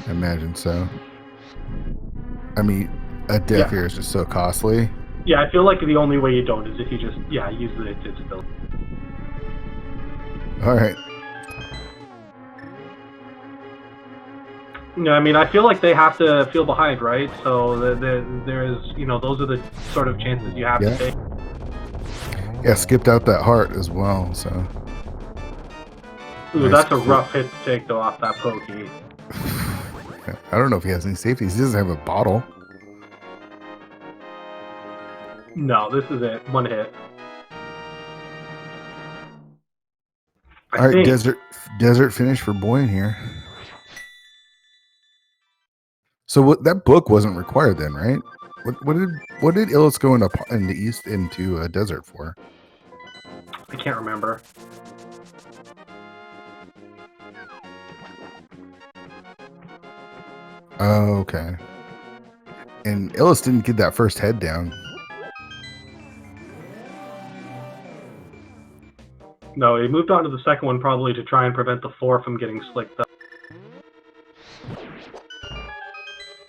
I imagine so. I mean, a deaf ear is just so costly. Yeah, I feel like the only way you don't is if you just, use its ability. All right. No, I mean, I feel like they have to feel behind, right? So there's, those are the sort of chances you have to take. Yeah, skipped out that heart as well, so. Ooh, nice. That's a rough hit to take, though, off that pokey. I don't know if he has any safeties. He doesn't have a bottle. No, this is it. 1 hit. All right, think. desert finish for Buane here. So that book wasn't required then, right? What did Illus go in the east into a desert for? I can't remember. Oh, okay. And Illus didn't get that first head down. No, he moved on to the second one probably to try and prevent the 4 from getting slicked up.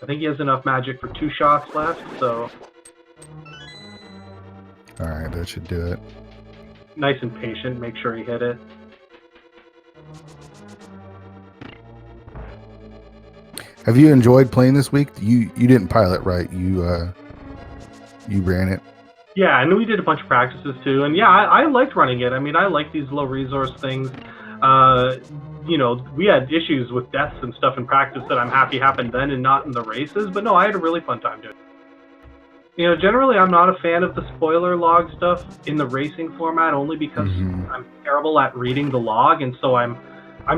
I think he has enough magic for 2 shots left, so... Alright, that should do it. Nice and patient, make sure he hit it. Have you enjoyed playing this week? You didn't pilot, right? You ran it. Yeah, and we did a bunch of practices too, and yeah, I liked running it. I mean, I like these low resource things. You know, we had issues with deaths and stuff in practice that I'm happy happened then and not in the races, but no, I had a really fun time doing it. You know, generally I'm not a fan of the spoiler log stuff in the racing format only because I'm terrible at reading the log, and so I'm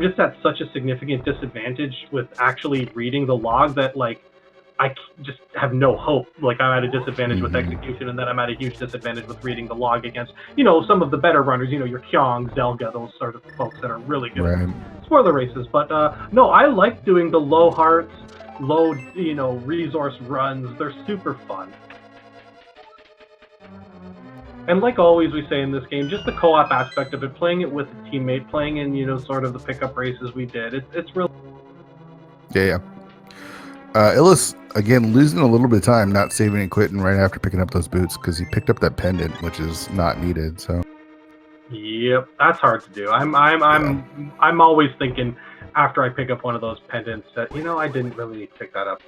just at such a significant disadvantage with actually reading the log that, like, I just have no hope. Like, I'm at a disadvantage with execution, and then I'm at a huge disadvantage with reading the log against, you know, some of the better runners, you know, your Kyong, Zelda, those sort of folks that are really good at spoiler races. But no, I like doing the low hearts, low, you know, resource runs. They're super fun. And like always we say in this game, just the co-op aspect of it, playing it with a teammate, playing in, you know, sort of the pickup races we did, it's really... Yeah. Illus, again, losing a little bit of time, not saving and quitting right after picking up those boots because he picked up that pendant, which is not needed. So. Yep, that's hard to do. I'm always thinking after I pick up one of those pendants that, you know, I didn't really need to pick that up.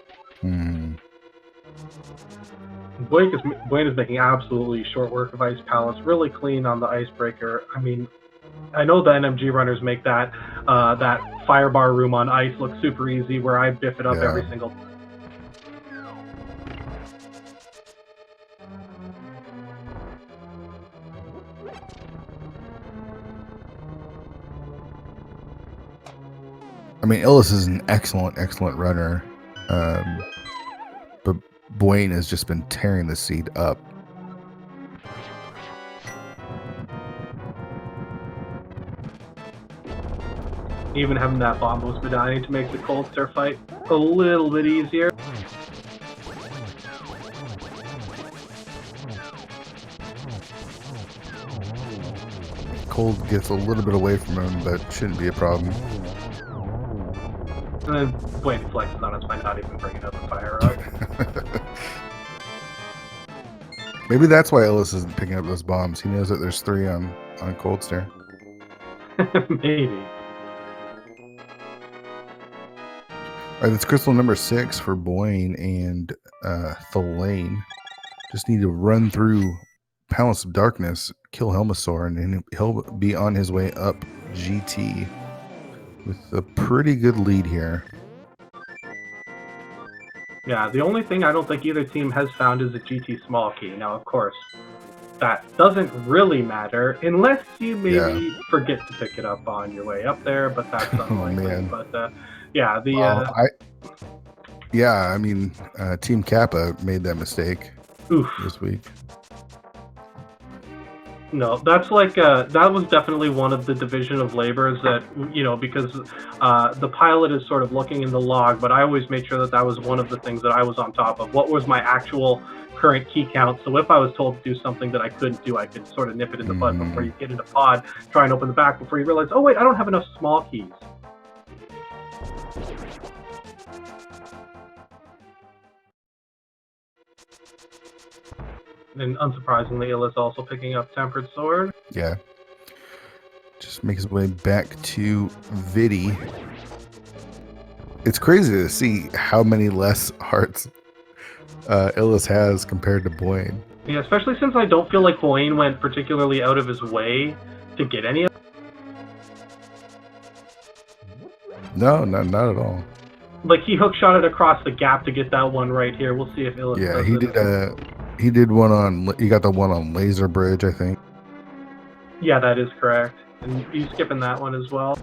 Buane is making absolutely short work of ice pallets, really clean on the icebreaker. I mean, I know the NMG runners make that that fire bar room on ice look super easy, where I biff it up every single time. I mean, Illus is an excellent runner, but Buane has just been tearing the seed up. Even having that bomb boost medallion to make the cold stare fight a little bit easier. Cold gets a little bit away from him, but shouldn't be a problem. And then Buane flexes on us by not even bringing up the fire up. Maybe that's why Illus isn't picking up those bombs. He knows that there's 3 on cold stare. Maybe. All right, that's crystal number 6 for Buane and Thalane. Just need to run through Palace of Darkness, kill Helmasaur, and then he'll be on his way up GT with a pretty good lead here. Yeah, the only thing I don't think either team has found is a GT small key. Now, of course, that doesn't really matter unless you maybe forget to pick it up on your way up there, but that's unlikely. Man. But yeah, I mean, Team Kappa made that mistake this week. No, that's like that was definitely one of the division of labors that, you know, because the pilot is sort of looking in the log, but I always made sure that that was one of the things that I was on top of. What was my actual current key count? So if I was told to do something that I couldn't do, I could sort of nip it in the bud before you get into pod, try and open the back before you realize, oh wait, I don't have enough small keys. And unsurprisingly, Illus also picking up Tempered Sword. Yeah. Just makes his way back to Vidi. It's crazy to see how many less hearts Illus has compared to Buane. Yeah, especially since I don't feel like Buane went particularly out of his way to get any of it. No, not at all. Like, he hookshot it across the gap to get that one right here. We'll see if Illus does it. He did one on, he got the one on Laser Bridge, I think. Yeah, that is correct. And you skipping that one as well?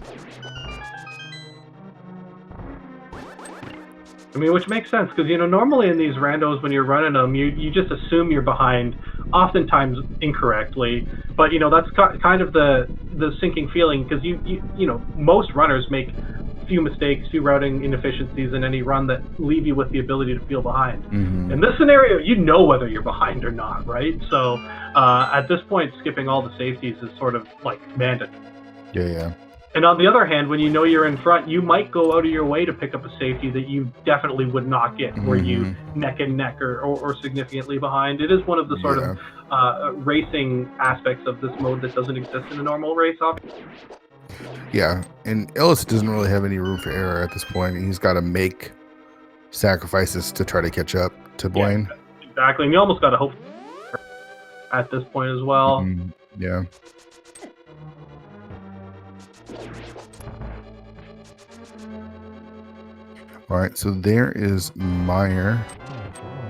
I mean, which makes sense, because, normally in these randos, when you're running them, you just assume you're behind, oftentimes incorrectly. But, that's kind of the sinking feeling, because, most runners make few mistakes, few routing inefficiencies in any run that leave you with the ability to feel behind. In this scenario, you know whether you're behind or not, right? So at this point, skipping all the safeties is sort of like mandatory. Yeah. And on the other hand, when you know you're in front, you might go out of your way to pick up a safety that you definitely would not get were you neck and neck or significantly behind. It is one of the sort of racing aspects of this mode that doesn't exist in a normal race. Yeah, and Illus doesn't really have any room for error at this point. He's got to make sacrifices to try to catch up to Buane. Yeah, exactly, and you almost got to hope at this point as well. Yeah. All right, so there is Meyer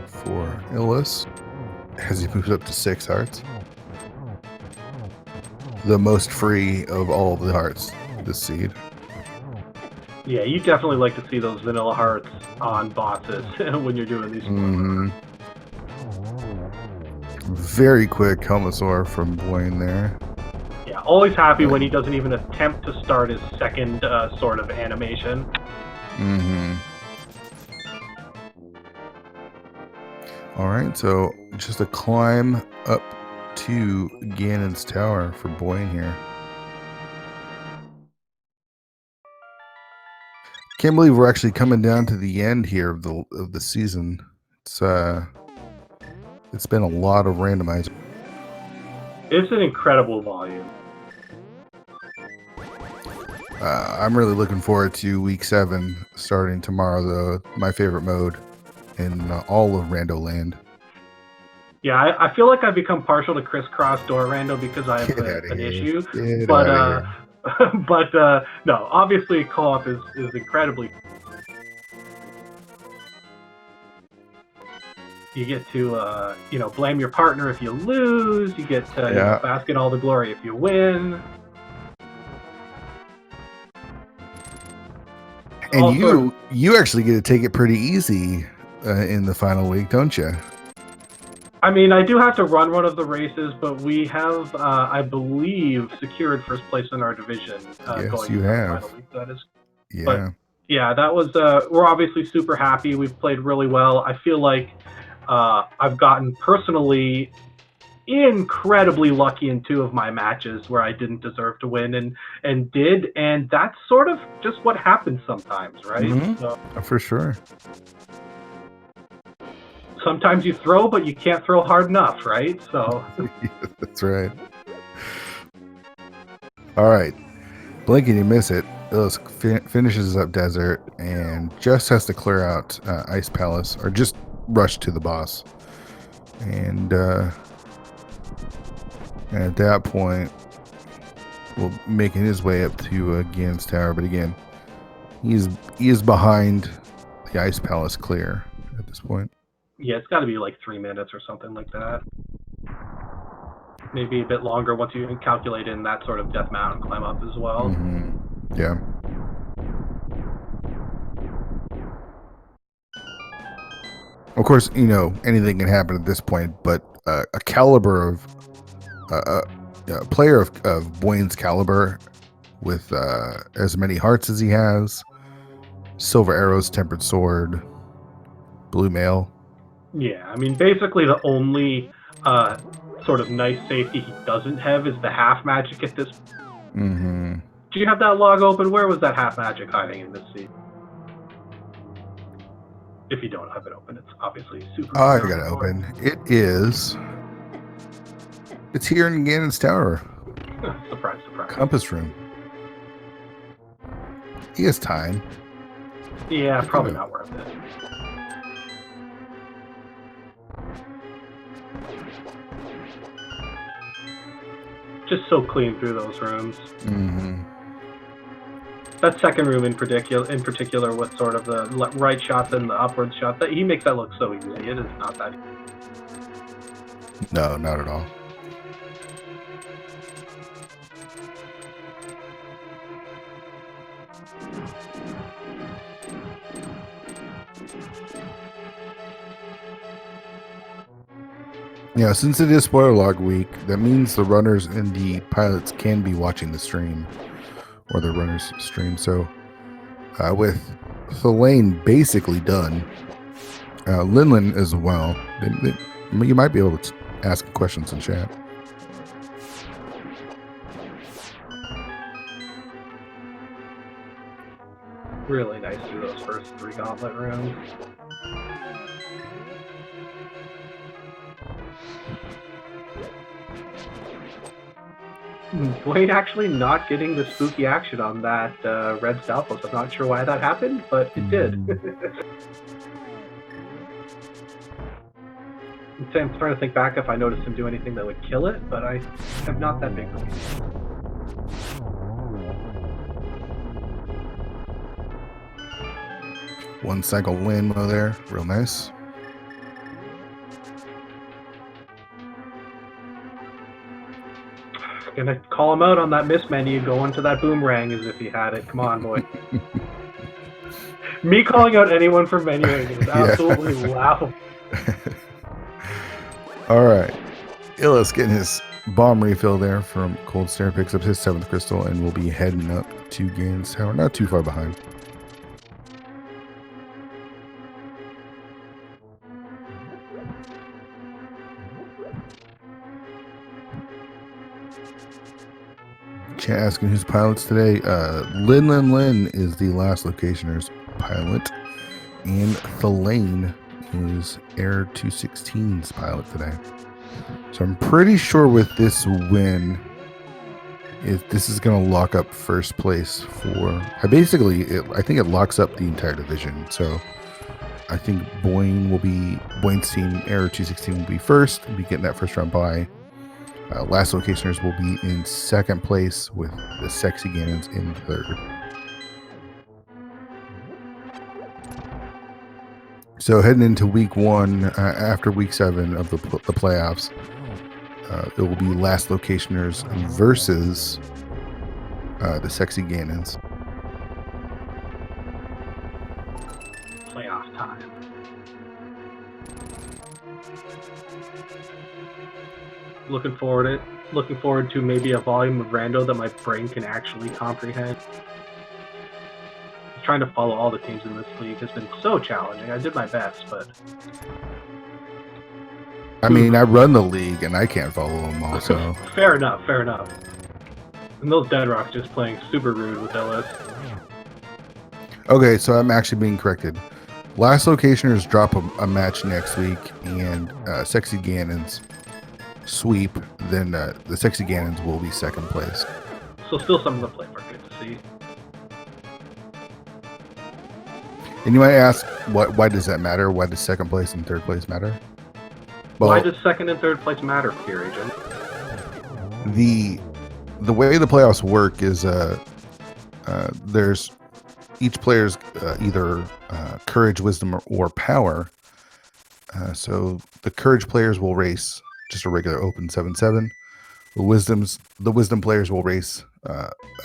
for Illus as he moves up to 6 hearts. The most free of all of the hearts this seed. Yeah, you definitely like to see those vanilla hearts on bosses when you're doing these. Very quick Helmasaur from Buane there. Yeah, always happy when he doesn't even attempt to start his second sort of animation. All right, so just a climb up to Ganon's tower for Buane here. Can't believe we're actually coming down to the end here of the season. It's been a lot of randomizer. It's an incredible volume. I'm really looking forward to week 7 starting tomorrow, though. My favorite mode in all of Rando Land. Yeah, I feel like I've become partial to crisscross door rando because I have an issue. But no, obviously co-op is incredibly. You get to blame your partner if you lose. You get to bask in all the glory if you win. And also, you actually get to take it pretty easy in the final week, don't you? I mean, I do have to run one of the races, but we have, I believe, secured first place in our division. Yes, you have. Final week, that is. Yeah. But, yeah, that was. We're obviously super happy. We've played really well. I feel like I've gotten personally incredibly lucky in 2 of my matches where I didn't deserve to win and did, and that's sort of just what happens sometimes, right? So, for sure. Sometimes you throw, but you can't throw hard enough, right? So that's right. All right, blink and you miss it. Illus finishes up desert and just has to clear out Ice Palace, or just rush to the boss. And at that point, well, making his way up to Ganon's tower, but again, he is behind the Ice Palace clear at this point. Yeah, it's got to be like 3 minutes or something like that. Maybe a bit longer once you can calculate in that sort of Death Mountain climb up as well. Yeah. Of course, anything can happen at this point, but a caliber of a player of Buane's caliber with as many hearts as he has, silver arrows, tempered sword, blue mail. Yeah, I mean, basically the only sort of nice safety he doesn't have is the half magic at this. Do you have that log open? Where was that half magic hiding in this scene? If you don't have it open, it's obviously super. I got it open. It's here in Ganon's tower. Surprise, surprise. Compass room. He has time. Yeah, probably not worth it. Just so clean through those rooms. That second room in particular with sort of the right shots and the upward shot, that he makes that look so easy. It is not that easy. No, not at all. Yeah, since it is spoiler log week, that means the runners and the pilots can be watching the stream or the runners stream. So with Thelaine basically done, Linlin as well, you might be able to ask questions in chat. Really nice through those first 3 gauntlet rounds. Buane actually not getting the spooky action on that red Stalfos. I'm not sure why that happened, but it did. I'm trying to think back if I noticed him do anything that would kill it, but I am not that big. One cycle Waymo there, real nice. Gonna call him out on that miss menu, going to that boomerang as if he had it. Come on, boy. Me calling out anyone for menuing is absolutely laughable. All right. Illus getting his bomb refill there from Cold Stare, picks up his 7th crystal and will be heading up to Ganon's Tower. Not too far behind. Chat asking who's pilots today. Lin is the last locationer's pilot, and Thelaine is Air 216's pilot today. So I'm pretty sure with this win, this is going to lock up first place for. I think it locks up the entire division. So I think Buane's team, Air 216, will be first and be getting that first round bye. Last locationers will be in second place with the Sexy Ganons in third. So heading into week 1, after week 7 of the playoffs, it will be last locationers versus the Sexy Ganons. Playoff time. Looking forward to maybe a volume of rando that my brain can actually comprehend. Trying to follow all the teams in this league has been so challenging. I did my best, but I mean, I run the league and I can't follow them all. So fair enough. And those Dead Rocks just playing super rude with Illus. Okay, so I'm actually being corrected. Last locationers drop a match next week, and Sexy Ganons sweep, then the Sexy Ganons will be second place. So still something to play for. Good to see. And you might ask, why does that matter? Why does second place and third place matter? Well, why does second and third place matter, Peer Agent? The way the playoffs work is there's each player's either courage, wisdom, or power. So the courage players will race just a regular open 7-7. The wisdom players will race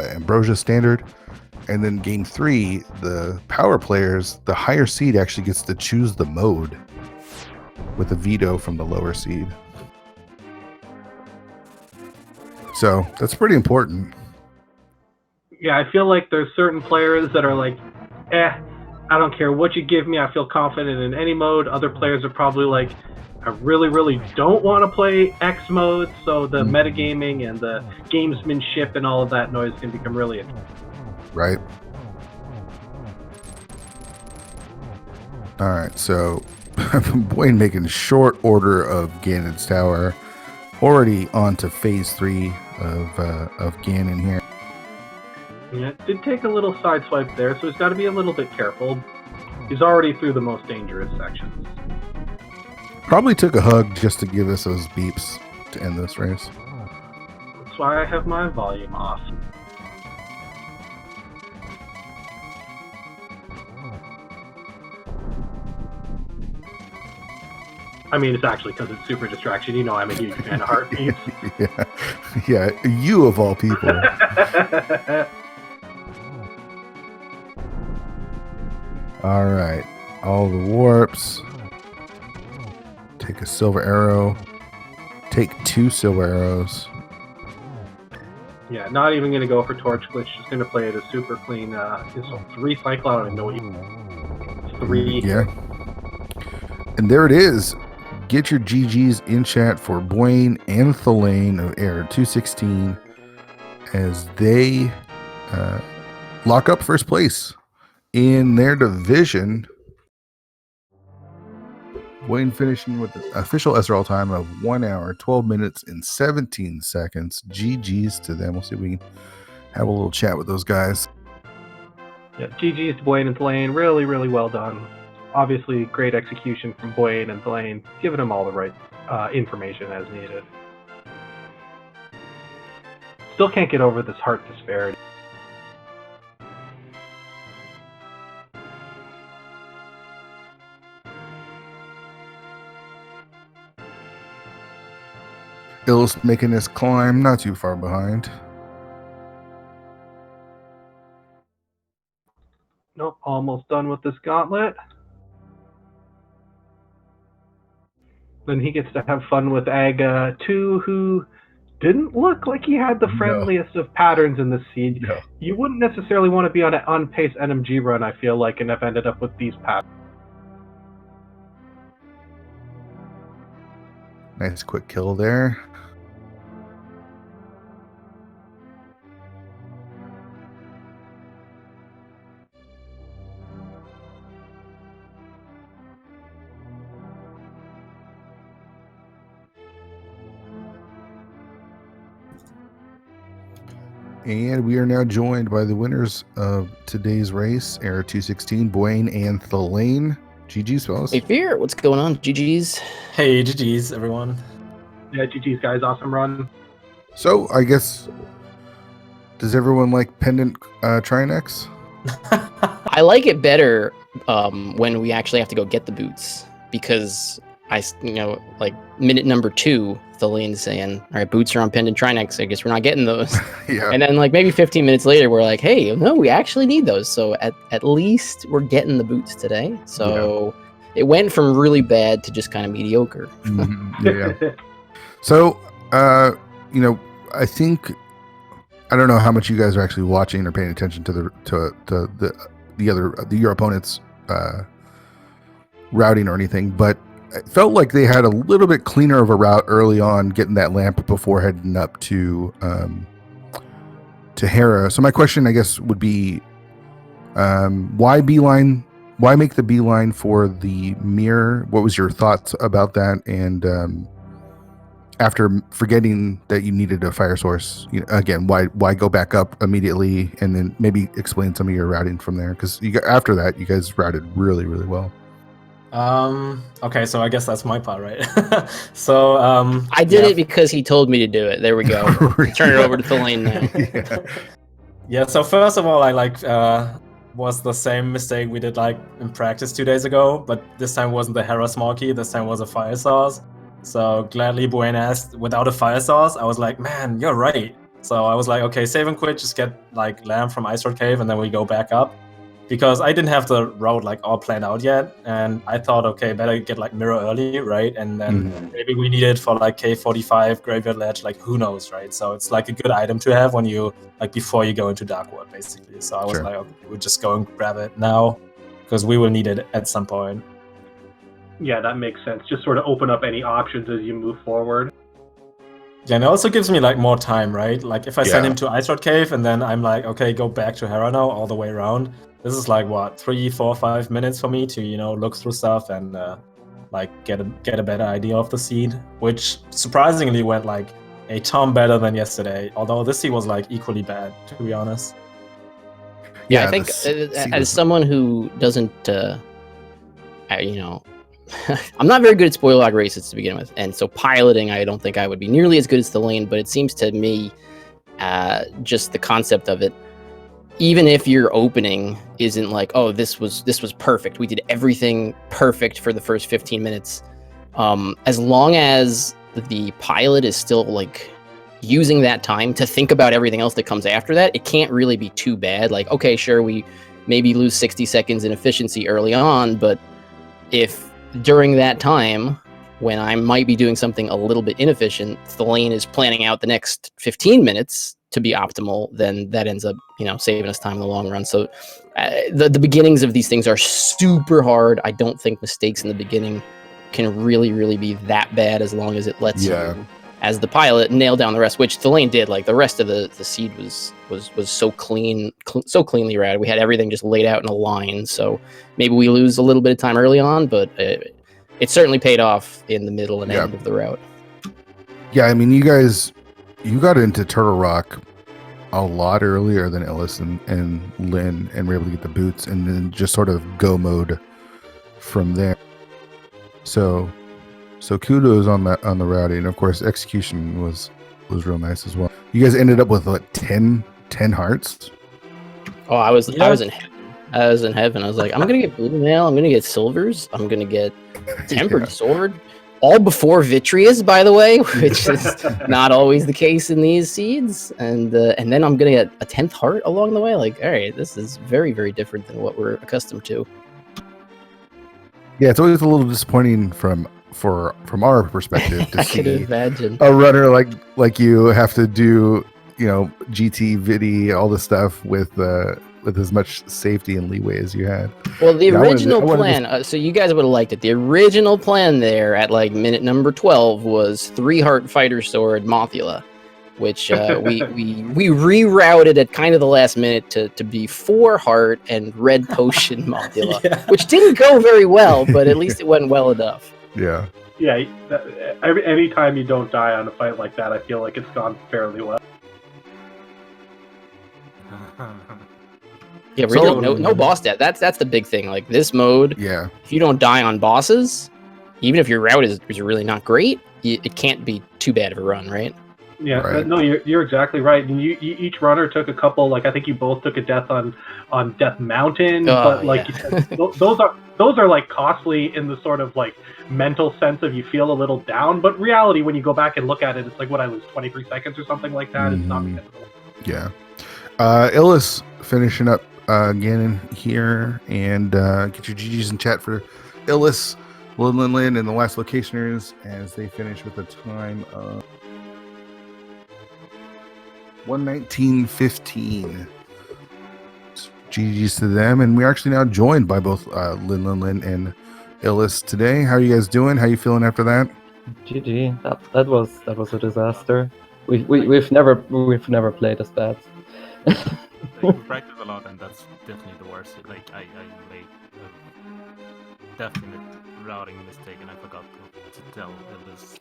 Ambrosia standard, and then game 3, the power players, the higher seed actually gets to choose the mode with a veto from the lower seed. So that's pretty important. Yeah, I feel like there's certain players that are like, I don't care what you give me, I feel confident in any mode. Other players are probably like, I really, really don't want to play X mode, so the metagaming and the gamesmanship and all of that noise can become really interesting. Right. All right, so Buane making short order of Ganon's Tower. Already on to phase 3 of Ganon here. Yeah, it did take a little sideswipe there, so he's got to be a little bit careful. He's already through the most dangerous sections. Probably took a hug just to give us those beeps to end this race. That's why I have my volume off. I mean, it's actually because it's super distraction. You know I'm a huge fan of heartbeats. Yeah, you of all people. All right. All the warps. Take a silver arrow. Take 2 silver arrows. Yeah, not even going to go for Torch Glitch. Just going to play it as super clean. It's a 3 cycle. I don't even know what you... 3. Yeah. And there it is. Get your GGs in chat for Buane and Thelaine of Air 216 as they lock up first place in their division. Buane finishing with the official SRL time of 1 hour, 12 minutes, and 17 seconds. GGs to them. We'll see if we can have a little chat with those guys. Yeah, GG's to Buane and Thelaine. Really, really well done. Obviously, great execution from Buane and Thelaine, giving them all the right information as needed. Still can't get over this heart disparity. Illus making this climb, not too far behind. Nope, almost done with this gauntlet. Then he gets to have fun with Aga 2, who didn't look like he had the friendliest of patterns in this seed. No. You wouldn't necessarily want to be on an on-pace NMG run, I feel like, and have ended up with these patterns. Nice quick kill there. And we are now joined by the winners of today's race, Era 216, Buane and Thelaine. GG's, fellas. Hey, Fear, what's going on? GG's. Hey, GG's, everyone. Yeah, GG's, guys. Awesome run. So, I guess, does everyone like Pendant Trinex? I like it better when we actually have to go get the boots, because like minute number 2, Thelaine's saying, all right, boots are on Pendant Trinex. I guess we're not getting those. Yeah. And then like maybe 15 minutes later, we're like, hey, no, we actually need those. So at least we're getting the boots today. So it went from really bad to just kind of mediocre. Yeah. So, I think, I don't know how much you guys are actually watching or paying attention to your opponent's routing or anything, but it felt like they had a little bit cleaner of a route early on, getting that lamp before heading up to Hera. So my question, I guess, would be, why beeline? Why make the beeline for the mirror? What was your thoughts about that? And after forgetting that you needed a fire source, again, why go back up immediately, and then maybe explain some of your routing from there? Because after that, you guys routed really, really well. Okay, so I guess that's my part, right? So I did it because he told me to do it. There we go. Turn it over to Thelaine now. Yeah, so first of all, I was the same mistake we did like in practice 2 days ago, but this time wasn't the Hera small key, this time was a fire source. So gladly Buane asked without a fire source. I was like, man, you're right. So I was like, okay, save and quit, just get like lamp from Ice Road Cave and then we go back up. Because I didn't have the route like all planned out yet, and I thought, okay, better get like mirror early, right? And then maybe we need it for like K45 Graveyard Ledge, like who knows, right? So it's like a good item to have when you like before you go into Darkwood, basically. So I was like, okay, we'll just go and grab it now because we will need it at some point. Yeah, that makes sense. Just sort of open up any options as you move forward. Yeah, and it also gives me like more time, right? Like if I send him to Ice Road Cave and then I'm like, okay, go back to Hera now all the way around. This is like what 3, 4, 5 minutes for me to look through stuff and like get a better idea of the seed, which surprisingly went like a ton better than yesterday. Although this seed was like equally bad, to be honest. Yeah, I think as someone who doesn't, I'm not very good at spoiler log races to begin with, and so piloting, I don't think I would be nearly as good as Thelaine. But it seems to me, just the concept of it. Even if your opening isn't like, oh, this was perfect, we did everything perfect for the first 15 minutes, as long as the pilot is still like using that time to think about everything else that comes after that, it can't really be too bad. Like, okay, sure, we maybe lose 60 seconds in efficiency early on, but if during that time, when I might be doing something a little bit inefficient, the lane is planning out the next 15 minutes to be optimal, then that ends up, saving us time in the long run. So the beginnings of these things are super hard. I don't think mistakes in the beginning can really, really be that bad as long as it lets you, as the pilot, nail down the rest, which the lane did. Like the rest of the seed was so clean, so cleanly routed. We had everything just laid out in a line. So maybe we lose a little bit of time early on, but it certainly paid off in the middle and end of the route. Yeah, I mean, you got into Turtle Rock a lot earlier than Illus and Lynn, and were able to get the boots, and then just sort of go mode from there. So kudos on the routing, and of course execution was real nice as well. You guys ended up with what, 10 hearts? Oh, I was in heaven. I was in heaven. I was like, I'm gonna get blue mail, I'm gonna get silvers, I'm gonna get tempered sword, all before Vitreous, by the way, which is not always the case in these seeds. And then I'm gonna get a 10th heart along the way. Like, all right, this is very, very different than what we're accustomed to. Yeah, it's always a little disappointing from our perspective to see imagine a runner like you have to do, GT, Vidi, all this stuff with as much safety and leeway as you had. Well, the original plan, so you guys would have liked it. The original plan there at like minute number 12 was 3-heart fighter sword Mothula, which we rerouted at kind of the last minute to be 4-heart and red potion Mothula, which didn't go very well, but at least it went well enough. Yeah. Yeah. Any time you don't die on a fight like that, I feel like it's gone fairly well. Yeah, really, no boss death. That's the big thing. Like this mode, if you don't die on bosses, even if your route is really not great, it can't be too bad of a run, right? Yeah, right. No, you're exactly right. And you each runner took a couple. Like I think you both took a death on Death Mountain, but like those are like costly in the sort of like mental sense of you feel a little down. But reality, when you go back and look at it, it's like what I lose 23 seconds or something like that. It's not. Yeah. Illus finishing up again here, and get your GGs in chat for Illus, Lin, and the last locationers as they finish with a time of 1:19:15. GGs to them, and we're actually now joined by both Lin and Illus today. How are you guys doing? How are you feeling after that? GG. That was a disaster. We've never played as bad. We practice a lot, and that's definitely the worst. Like I made a definite routing mistake, and I forgot to tell Illus.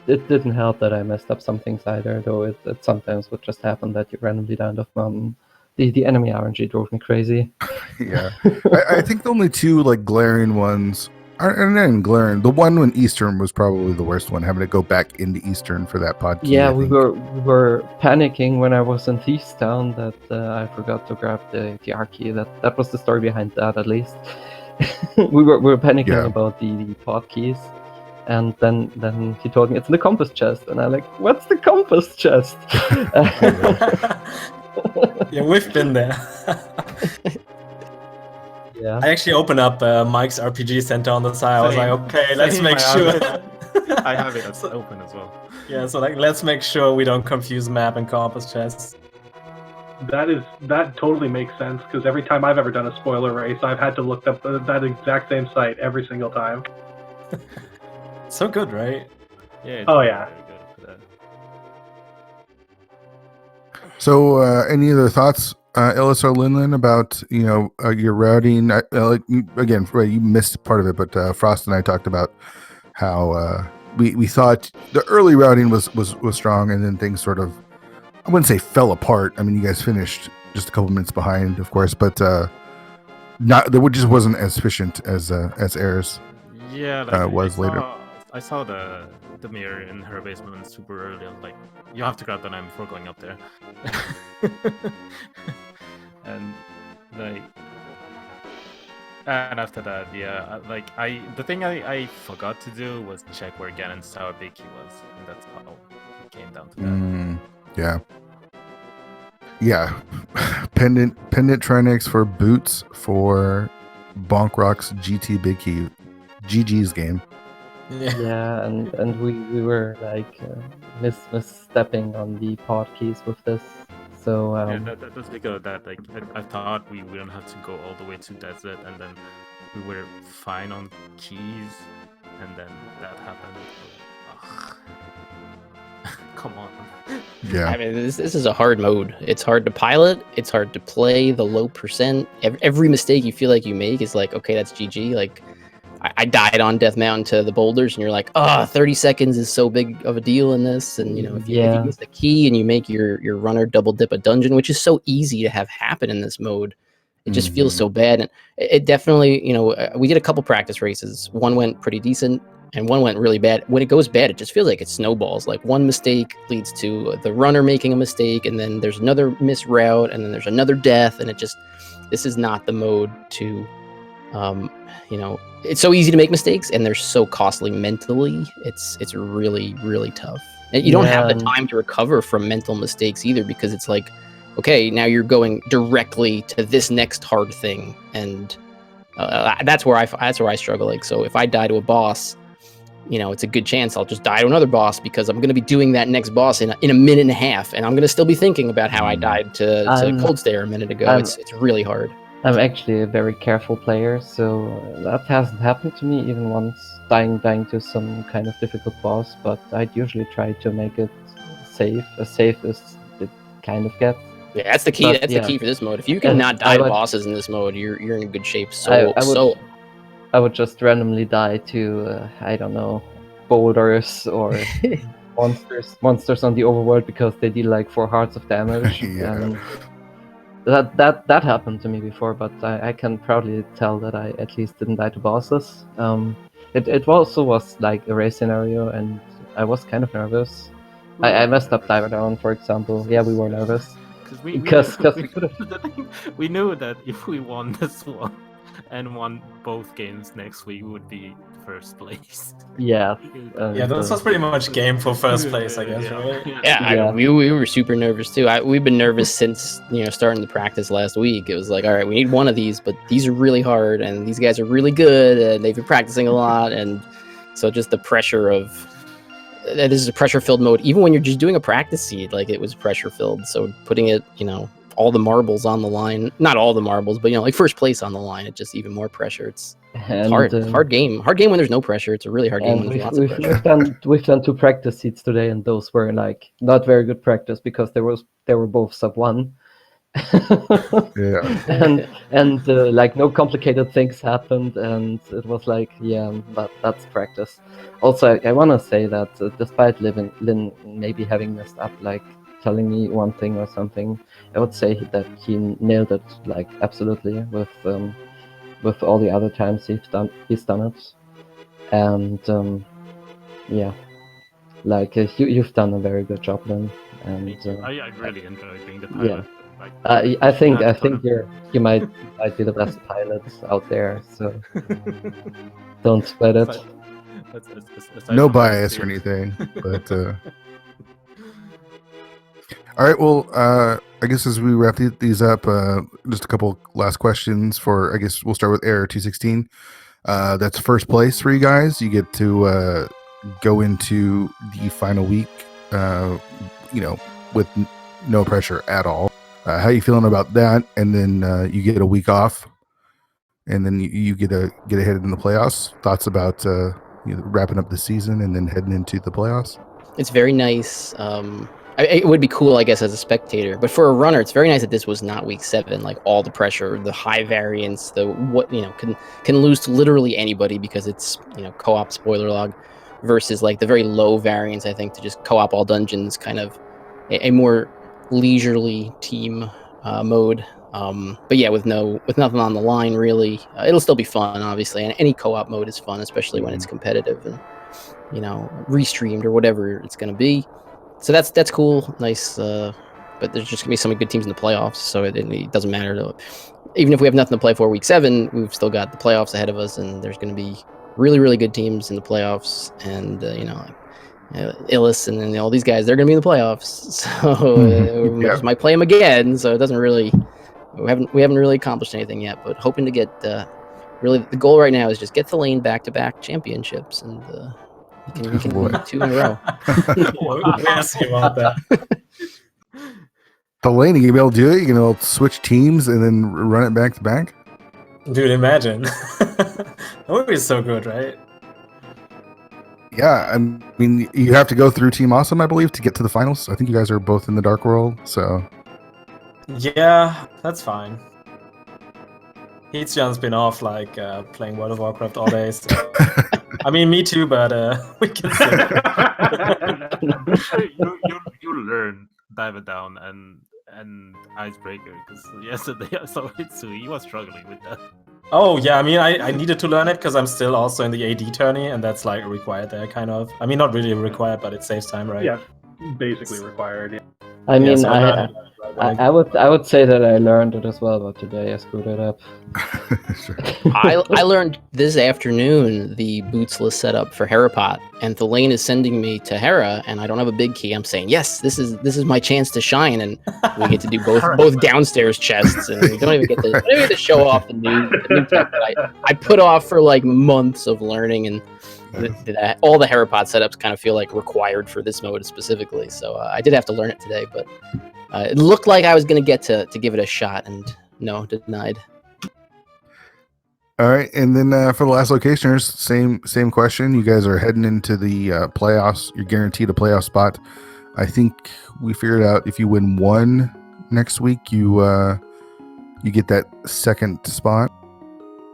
It didn't help that I messed up some things either, though it sometimes would just happen that you randomly died off mountain. The enemy RNG drove me crazy. Yeah. I think the only two like glaring ones aren't even glaring. The one when Eastern was probably the worst one, having to go back into Eastern for that pod key. Yeah, we were panicking when I was in Thief's Town that I forgot to grab the R key. That was the story behind that, at least. we were panicking about the pod keys, and then he told me it's in the compass chest, and I'm like, what's the compass chest? Yeah, we've been there. Yeah. I actually opened up Mike's RPG Center on the side. I was like, okay, let's make sure. I have it open as well. Yeah, so like, let's make sure we don't confuse map and compass chests. That totally makes sense, because every time I've ever done a spoiler race, I've had to look up that exact same site every single time. So good, right? Yeah. Oh yeah. Very good for that. So, any other thoughts, Illus or Lin, about your routing? Again, you missed part of it, but Frost and I talked about how we thought the early routing was strong, and then things sort of, I wouldn't say fell apart. I mean, you guys finished just a couple minutes behind, of course, but there just wasn't as efficient as Ayers was later. I saw the mirror in her basement super early. I was like, you have to grab the 9 before going up there. And after that, the thing I forgot to do was check where Ganon's Tower Big Key was, and that's how it came down to that. Yeah, pendant Trinex for boots for Bonk Rock's GT Big Key GG's game. Yeah, and we were like misstepping on the pod keys with this. So that's because of that. Like I thought we wouldn't have to go all the way to desert, and then we were fine on keys, and then that happened. Ugh. Come on. Yeah, I mean, this is a hard mode. It's hard to pilot. It's hard to play. The low percent. Every mistake you feel like you make is like, okay, that's GG. Like, I died on Death Mountain to the boulders, and you're like, 30 seconds is so big of a deal in this. And you know, if you miss the key and you make your runner double dip a dungeon, which is so easy to have happen in this mode, it just feels so bad. And it definitely, you know, we did a couple practice races. One went pretty decent, and one went really bad. When it goes bad, it just feels like it snowballs. Like one mistake leads to the runner making a mistake, and then there's another misroute, and then there's another death, and this is not the mode to, you know, it's so easy to make mistakes, and they're so costly mentally. It's really, really tough. And you don't have the time to recover from mental mistakes either, because it's like, okay, now you're going directly to this next hard thing, and that's where I struggle. Like, so if I die to a boss, you know, it's a good chance I'll just die to another boss, because I'm going to be doing that next boss in a minute and a half, and I'm going to still be thinking about how I died to Cold Stare a minute ago. It's really hard. I'm actually a very careful player, so that hasn't happened to me even once, dying to some kind of difficult boss, but I'd usually try to make it safe, as safe as it kind of gets. Yeah, that's the key. But, that's the key for this mode. If you can not die to bosses in this mode, you're in good shape. I would just randomly die to I don't know, boulders or monsters on the overworld, because they deal like 4 hearts of damage. And that happened to me before, but I can proudly tell that I at least didn't die to bosses. It also was like a race scenario, and I was kind of nervous. I messed up Diver Down, for example. Yeah, we were nervous. Because we knew that if we won this one and won both games next week, we would be first place. Yeah. Yeah, that was pretty much game for first place, I guess, right? Yeah, we were super nervous too. We've been nervous since, you know, starting the practice last week. It was like, all right, we need one of these, but these are really hard, and these guys are really good, and they've been practicing a lot, and so just the pressure of this is a pressure-filled mode. Even when you're just doing a practice seed, like, it was pressure-filled. So putting it, you know, all the marbles on the line, not all the marbles, but, you know, like first place on the line, it's just even more pressure. It's hard game when there's no pressure. It's a really hard game when there's lots of pressure. We've done 2 practice seeds today, and those were like not very good practice, because they were both sub 1. and like no complicated things happened, and it was like, yeah, but that's practice. Also, I want to say that despite Lynn maybe having messed up, like telling me one thing or something, I would say that he nailed it, like, absolutely, with all the other times he's done it. And yeah, like you've done a very good job, Lynn. And I really enjoyed being the pilot. Yeah. I think you might be the best pilot out there, so don't sweat it. No bias or anything, but all right. Well, I guess as we wrap these up, just a couple last questions for. I guess we'll start with Error 216. That's first place for you guys. You get to go into the final week, you know, with no pressure at all. How you feeling about that? And then you get a week off, and then you get ahead in the playoffs. Thoughts about wrapping up the season and then heading into the playoffs? It's very nice. It would be cool, I guess, as a spectator, but for a runner, it's very nice that this was not week 7. Like, all the pressure, the high variance, can lose to literally anybody, because it's, you know, co-op spoiler log, versus like the very low variance. I think to just co-op all dungeons, kind of a more leisurely team mode, but yeah, with nothing on the line really. It'll still be fun, obviously, and any co-op mode is fun, especially when it's competitive and, you know, restreamed or whatever it's going to be. So that's cool, nice. But there's just gonna be some good teams in the playoffs, so it doesn't matter. Even if we have nothing to play for week 7, we've still got the playoffs ahead of us, and there's going to be really, really good teams in the playoffs. And you know, Illus and all these guys, they're going to be in the playoffs. So we just might play them again. So it doesn't really, we haven't really accomplished anything yet, but hoping to get, really the goal right now is just get the lane back-to-back championships, and we can win 2 in a row. We'll see about that. The lane, you gonna be able to do it? You gonna switch teams and then run it back to back? Dude, imagine. That would be so good, right? Yeah, I mean, you have to go through Team Awesome, I believe, to get to the finals. I think you guys are both in the Dark World, so... Yeah, that's fine. Heat's been off, like, playing World of Warcraft all day, so... I mean, me too, but we can see. You learn Dive It Down and Icebreaker, because yesterday I saw Hitsu, he was struggling with that. Oh, yeah, I mean, I needed to learn it because I'm still also in the AD tourney, and that's, like, required there, kind of. I mean, not really required, but it saves time, right? Yeah, basically required. Yeah. I mean, so I would say that I learned it as well, but today I screwed it up. Sure. I learned this afternoon the bootsless setup for Herapot, and the lane is sending me to Hera, and I don't have a big key. I'm saying, yes, this is my chance to shine, and we get to do both downstairs chests, and we don't even get to show off the new tech that I put off for like months of learning, and all the Herapot setups kind of feel like required for this mode specifically. So I did have to learn it today, but it looked like I was going to get to give it a shot, and no, denied. All right, and then for the last locationers, same question. You guys are heading into the playoffs. You're guaranteed a playoff spot. I think we figured out if you win one next week, you get that second spot.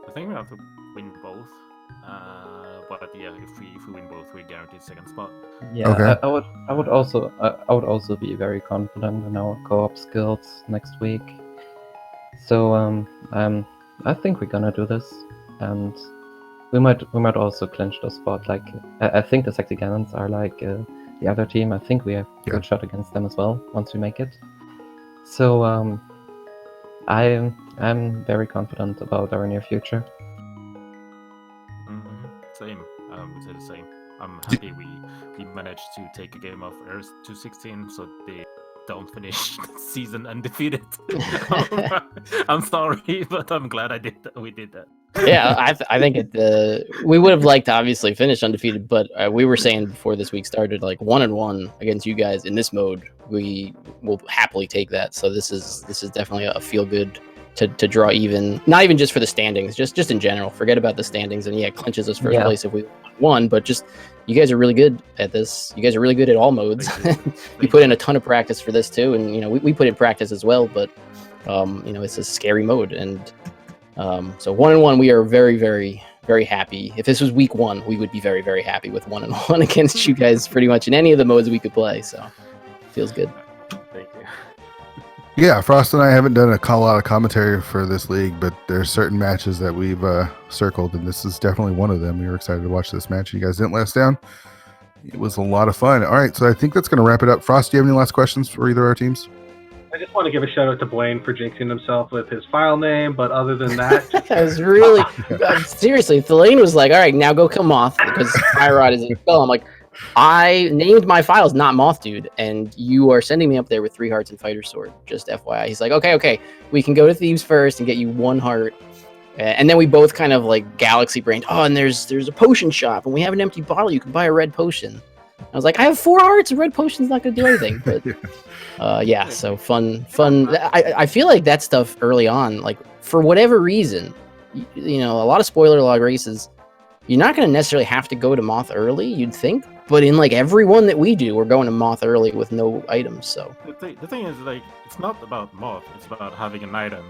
I think we have to win both. But yeah, if we win both, we guarantee second spot. Yeah, Okay. I would also be very confident in our co-op skills next week. So I think we're gonna do this, and we might also clinch the spot. Like I think the Sexy Cannons are like the other team. I think we have a good shot against them as well once we make it. So I'm very confident about our near future. Same. I would say the same. I'm happy we managed to take a game off Earth 216, so they don't finish the season undefeated. I'm sorry, but I'm glad we did that. Yeah, I think we would have liked to obviously finish undefeated, but we were saying before this week started, like 1-1 against you guys in this mode, we will happily take that. So this is definitely a feel good to draw even, not even just for the standings, just in general. Forget about the standings, and it clinches us first place if we won. But just you guys are really good at this. You guys are really good at all modes. You put in a ton of practice for this too, and we put in practice as well. But it's a scary mode, and so 1-1, we are very, very, very happy. If this was week 1, we would be very, very happy with 1-1 against you guys, pretty much in any of the modes we could play. So feels good. Thank you. Yeah, Frost and I haven't done a lot of commentary for this league, but there's certain matches that we've circled, and this is definitely one of them. We were excited to watch this match. You guys didn't let us down. It was a lot of fun. All right, so I think that's going to wrap it up. Frost, do you have any last questions for either of our teams? I just want to give a shout out to Buane for jinxing himself with his file name, but other than that, I was really seriously. Thelaine was like, "All right, now go kill Moth," because Pyrod is in spell. I'm like, I named my files not Moth Dude, and you are sending me up there with 3 hearts and Fighter Sword. Just FYI. He's like, okay, we can go to Thieves first and get you 1 heart, and then we both kind of like galaxy brained. Oh, and there's a potion shop, and we have an empty bottle. You can buy a red potion. I was like, I have 4 hearts. A red potion's not going to do anything. But so fun. I feel like that stuff early on, like for whatever reason, a lot of spoiler log races, you're not going to necessarily have to go to Moth early, you'd think. But in like every one that we do, we're going to Moth early with no items. So the thing is, like, it's not about Moth. It's about having an item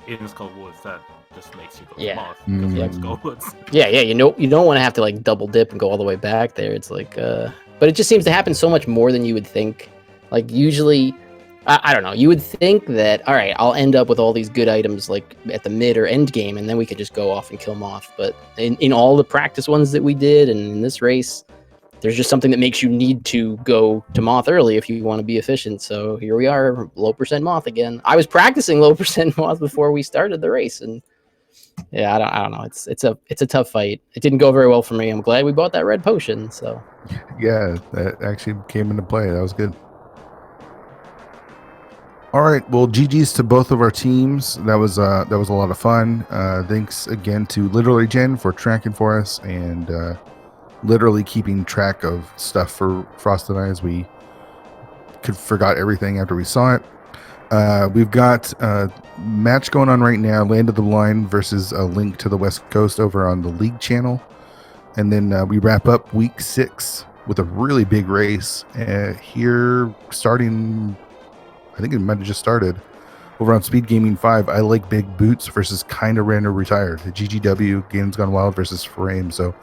in Skull Woods that just makes you go to Moth. Because you like Skull Woods. Yeah. You don't want to have to like double dip and go all the way back there. It's like, but it just seems to happen so much more than you would think. Like usually, I don't know. You would think that, all right, I'll end up with all these good items like at the mid or end game, and then we could just go off and kill Moth. But in all the practice ones that we did, and in this race, there's just something that makes you need to go to Moth early if you want to be efficient. So here we are, low percent Moth again. I was practicing low percent Moth before we started the race, and Yeah, I don't know. It's a tough fight. It didn't go very well for me. I'm glad we bought that red potion. So Yeah, that actually came into play. That was good. All right, well, GG's to both of our teams. That was a lot of fun. Thanks again to Literally Jen for tracking for us and literally keeping track of stuff for Frost and I, as we forgot everything after we saw it. We've got a match going on right now, Land of the Blind versus a Link to the West Coast over on the League channel. And then we wrap up week 6 with a really big race here starting, I think it might have just started, over on Speed Gaming 5. I Like Big Boots versus Kinda Random Retired. The GGW, Games Gone Wild versus Frame. So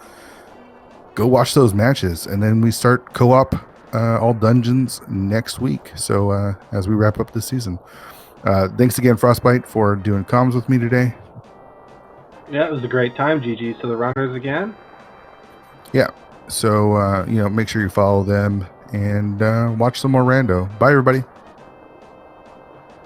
go watch those matches. And then we start co-op all dungeons next week. So as we wrap up this season. Thanks again, Frostbite, for doing comms with me today. Yeah, it was a great time. GG's to the runners again. Yeah. So, make sure you follow them and watch some more Rando. Bye, everybody.